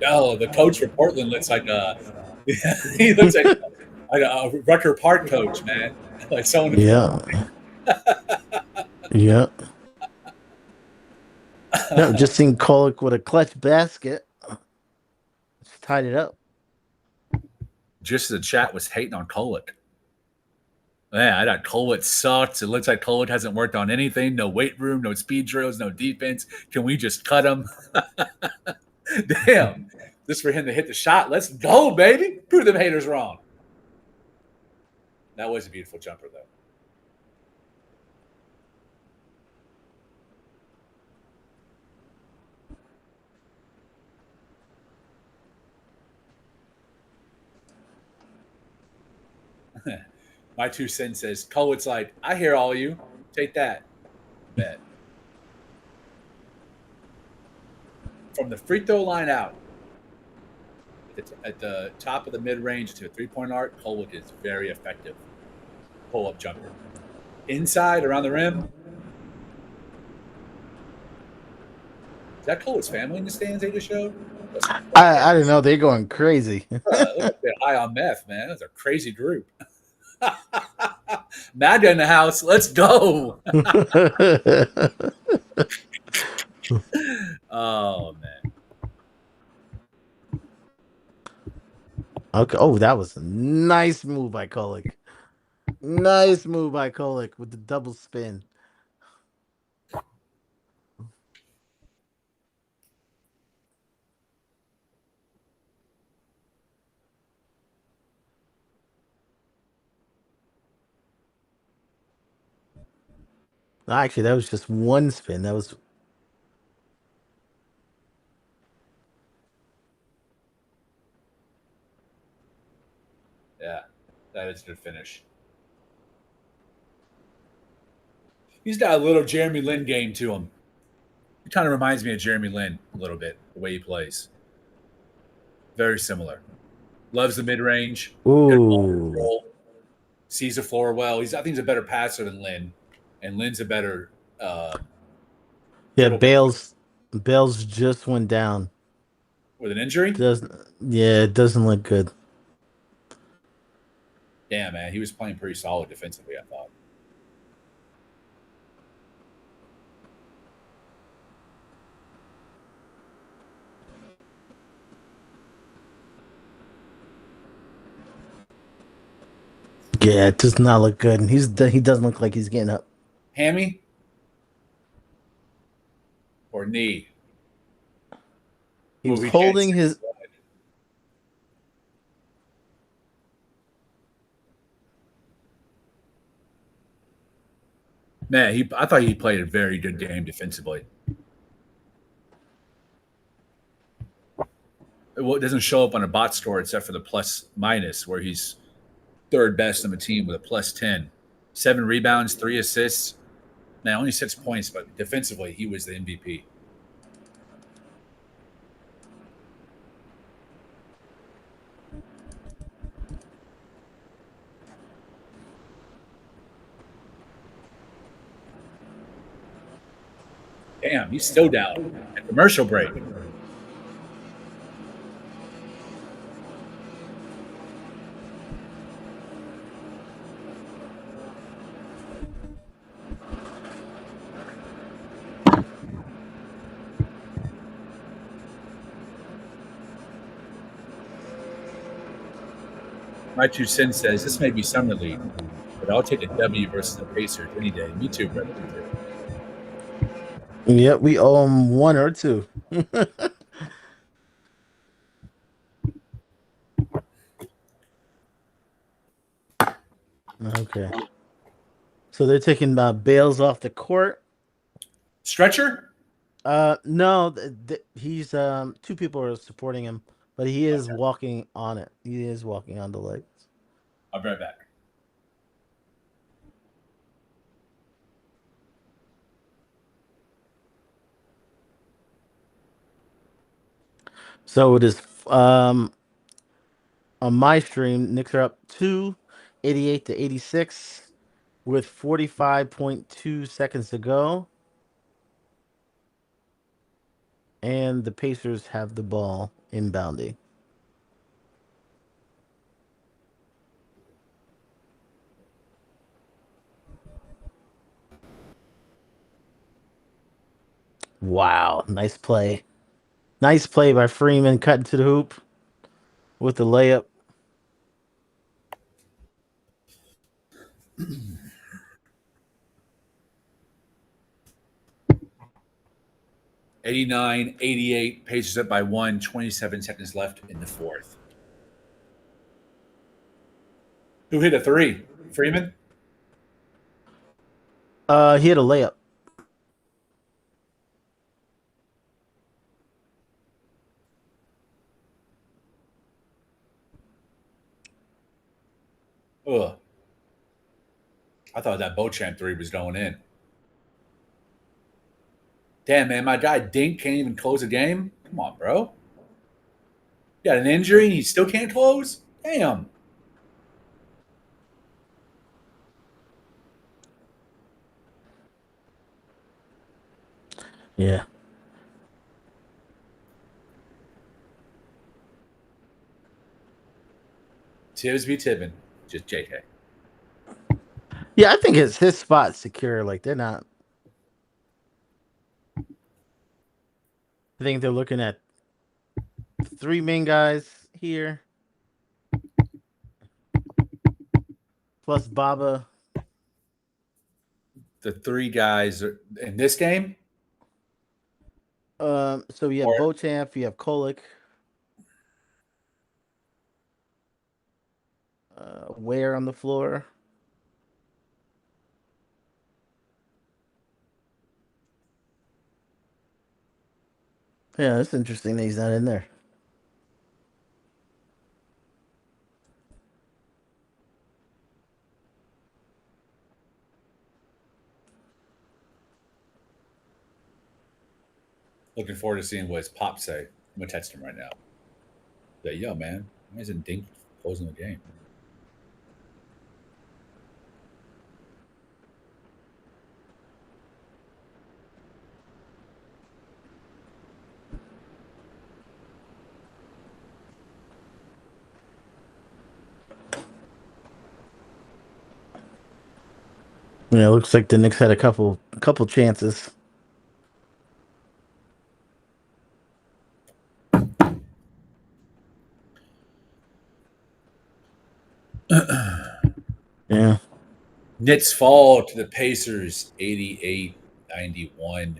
Oh, the coach for Portland looks like a he looks like a Rucker Park coach, man. Like someone. Yeah. Yeah. No, just seen Kolek with a clutch basket. Just tied it up. Just the chat was hating on Kolek. Man, I thought Kolek sucks. It looks like Kolek hasn't worked on anything. No weight room, no speed drills, no defense. Can we just cut him? Damn. Just for him to hit the shot. Let's go, baby. Prove them haters wrong. That was a beautiful jumper, though. My 2 cents says, Kolek's like, I hear all you. Take that. Bet. From the free throw line out, at the top of the mid range to a 3-point arc, Kolek is very effective. Pull up jumper. Inside, around the rim. Is that Kolek's family in the stands they just showed? I don't know. They're going crazy. Look like they're high on meth, man. That's a crazy group. MAGA in the house. Let's go. Oh, man. Okay. Oh, that was a nice move by Kolek. Nice move by Kolek with the double spin. Actually, that was just one spin. That was Yeah, that is a good finish. He's got a little Jeremy Lin game to him. He kind of reminds me of Jeremy Lin a little bit, the way he plays. Very similar. Loves the mid range. Good ball ooh. control. Sees the floor well. I think he's a better passer than Lin, and Lin's a better Yeah, dribble player Bales just went down. with an injury. Doesn't yeah, it doesn't look good. Damn, man, he was playing pretty solid defensively, I thought. Yeah, it does not look good. And he doesn't look like he's getting up. Hammy or knee? He Ooh, was he can't holding see. his Man, I thought he played a very good game defensively. It doesn't show up on a bot score except for the plus minus, where he's third best on the team with a plus 10. 7 rebounds, 3 assists. Man, only 6 points, but defensively, he was the MVP. Damn, he's still down. A commercial break. My 2 cents says this may be summer league, but I'll take a W versus the Pacers any day. Me too, brother. Me too. Yep, we owe him one or two. Okay. So they're taking Bales off the court. Stretcher? No, he's two people are supporting him, but he is Okay, walking on it. He is walking on the legs. I'll be right back. So it is on my stream, Knicks are up 288 to 86 with 45.2 seconds to go. And the Pacers have the ball inbounding. Wow, nice play. Nice play by Freeman cutting to the hoop with the layup. 89-88. Pacers up by one. 27 seconds left in the fourth. Who hit a three? Freeman? He had a layup. Ugh. I thought that Beauchamp three was going in. Damn, man, my guy Dink can't even close a game. Come on, bro. You got an injury and he still can't close? Damn. Yeah. Tibbs be tipping. Just JK. Yeah, I think it's his spot secure. Like they're not. I think they're looking at three main guys here plus Baba. The three guys in this game? So you have Or Beauchamp, you have Kolek, Ware on the floor. Yeah, it's interesting that he's not in there. looking forward to seeing what his pop say. I'm gonna text him right now. Like, yo, man, why isn't Dink closing the game? Yeah, it looks like the Knicks had a couple chances. Yeah. Knicks fall to the Pacers 88-91.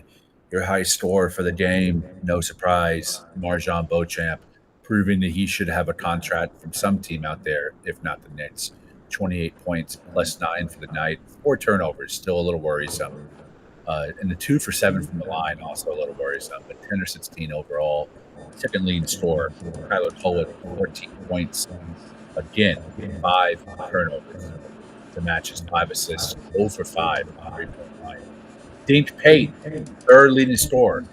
Your high score for the game, no surprise, Marjan Beauchamp, proving that he should have a contract from some team out there, if not the Knicks. 28 points, plus 9 for the night. 4 turnovers, still a little worrisome. And the 2 for 7 from the line, also a little worrisome, but 10 or 16 overall. Second leading scorer, Tyler Poet, 14 points. Again, 5 turnovers to match his 5 assists, 0 for 5 from the 3-point line. Dink Payton, third leading scorer,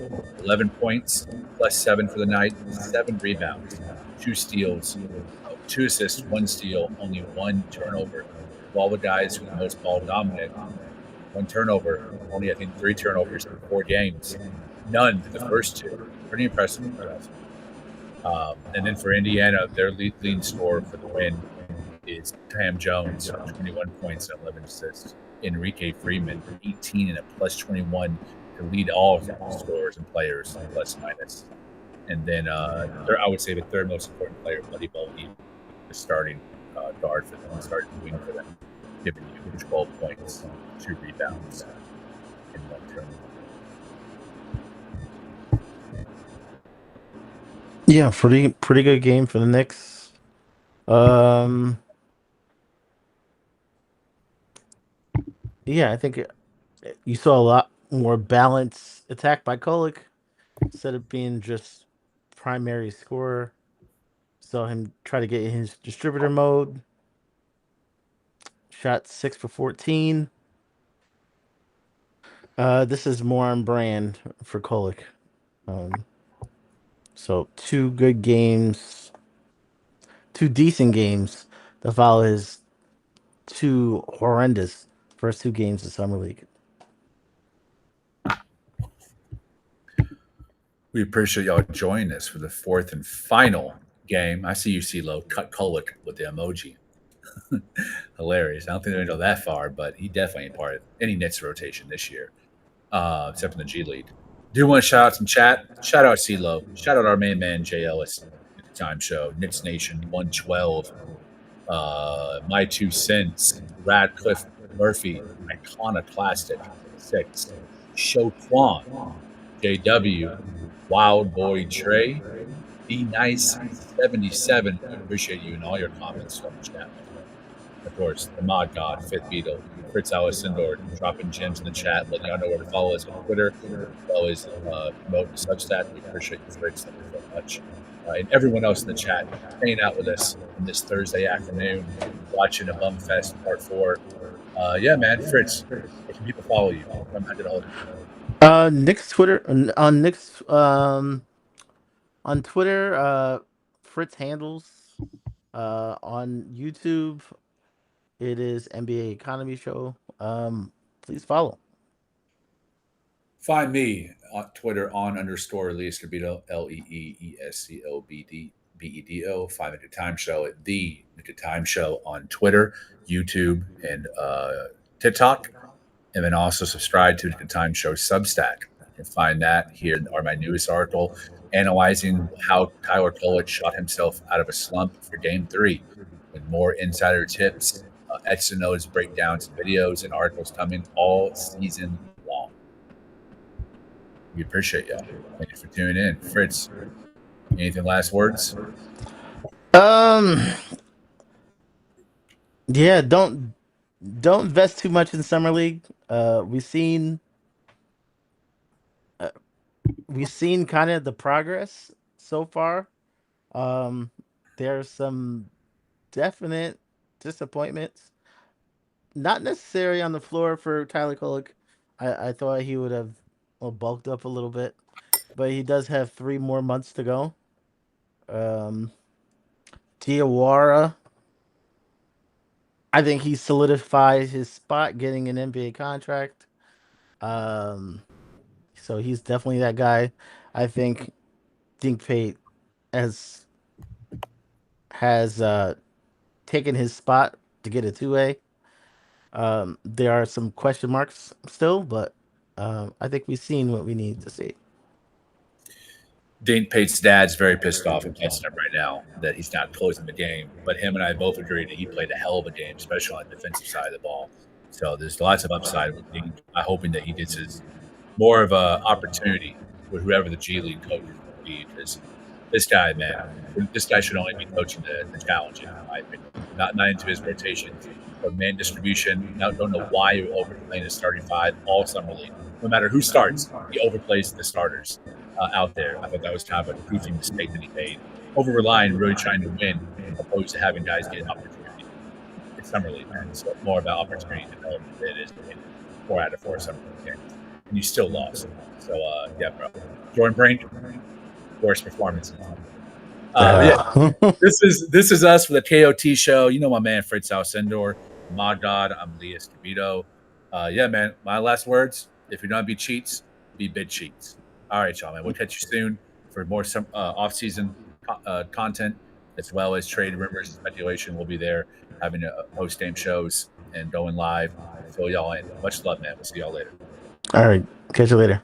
11 points, plus 7 for the night, 7 rebounds, 2 steals, 2 assists, 1 steal, only 1 turnover. Of all the guys who are the most ball dominant, 1 turnover, only I think 3 turnovers in 4 games, none in the first 2. Pretty impressive for us. And then for Indiana, their leading scorer for the win is Cam Jones, 21 points and 11 assists. Enrique Freeman, 18 and a plus 21 to lead all scorers and players, plus minus. And then I would say the third most important player, Buddy Boldy, the starting guard for them, starting wing for them, giving you 12 points, 2 rebounds, and 1 turnover. Yeah, pretty good game for the Knicks. Um, yeah, I think you saw a lot more balanced attack by Kolek instead of being just primary scorer. Saw him try to get in his distributor mode. Shot 6 for 14. This is more on brand for Kolek. Um, so two good games, two decent games to follow his two horrendous first two games of summer league. We appreciate y'all joining us for the fourth and final game. I see you, CeeLo, cut Kolek with the emoji. Hilarious. I don't think they're going to go that far, but he definitely ain't part of any Knicks rotation this year, except in the G League. Do want to shout out some chat. Shout out CeeLo. Shout out our main man, Jay Ellis, at the time show. Knicks Nation 112. My Two Cents. Radcliffe Murphy. Iconoclastic 6. Show Quan. JW. Wild Boy Trey. Be Nice 77. We appreciate you and all your comments on the chat, my friend. Of course, the Mod God, Fifth Beetle, Fritz Alessandor, dropping gems in the chat, letting y'all know where to follow us on Twitter, as well as promoting Substack. We appreciate you, Fritz. Thank you so much. And everyone else in the chat hanging out with us on this Thursday afternoon, watching a Bum Fest Part 4. Yeah, man, Fritz, where can people follow you? I'm not going to Nick's Twitter on Nick's on Twitter, Fritz handles. On YouTube, it is NBA Economy Show. Please follow. Find me on Twitter on _ Lee Escobedo, LEESCOBEDO. 5 Minute Time Show at The Minute Time Show on Twitter, YouTube, and TikTok. And then also subscribe to the Time Show Substack. You can find that here are my newest article analyzing how Tyler Kolek shot himself out of a slump for Game 3 with more insider tips, X and O's breakdowns, videos, and articles coming all season long. We appreciate y'all. Thank you for tuning in. Fritz, anything last words? Yeah, don't invest too much in summer league. We've seen kind of the progress so far. There's some definite disappointments. Not necessarily on the floor for Tyler Kolek. I thought he would have bulked up a little bit, but he does have 3 more months to go. Diawara, I think he solidified his spot getting an NBA contract. So he's definitely that guy. I think Dinkpate has taken his spot to get a 2A. There are some question marks still, but I think we've seen what we need to see. Dane Pate's dad's very pissed off and pissed him right now that he's not closing the game. But him and I both agree that he played a hell of a game, especially on the defensive side of the ball. So there's lots of upside with Dane. I'm hoping that he gets his more of a opportunity with whoever the G League coach will be. Because this guy, man, this guy should only be coaching the challenging, in my opinion. Not into his rotations or man distribution. I don't know why you're overplaying his starting 5 all summer league. No matter who starts, he overplays the starters out there. I thought that was kind of a goofy mistake that he made. Over relying, really trying to win, opposed to having guys get an opportunity. It's summer league, man. It's more about opportunity development than it is winning 4 out of 4 summer league games. And you still lost. So, yeah, bro. Jordan Brink, worst performance. Yeah. This is us for the KOT show. You know my man Fritz Alcindor, my God, I'm Lee Escobedo. Yeah, man. My last words: if you're gonna be cheats, be big cheats. All right, y'all, man. We'll catch you soon for more off-season content, as well as trade rumors and speculation. We'll be there having post-game shows and going live. Fill y'all in. Much love, man. We'll see y'all later. All right. Catch you later.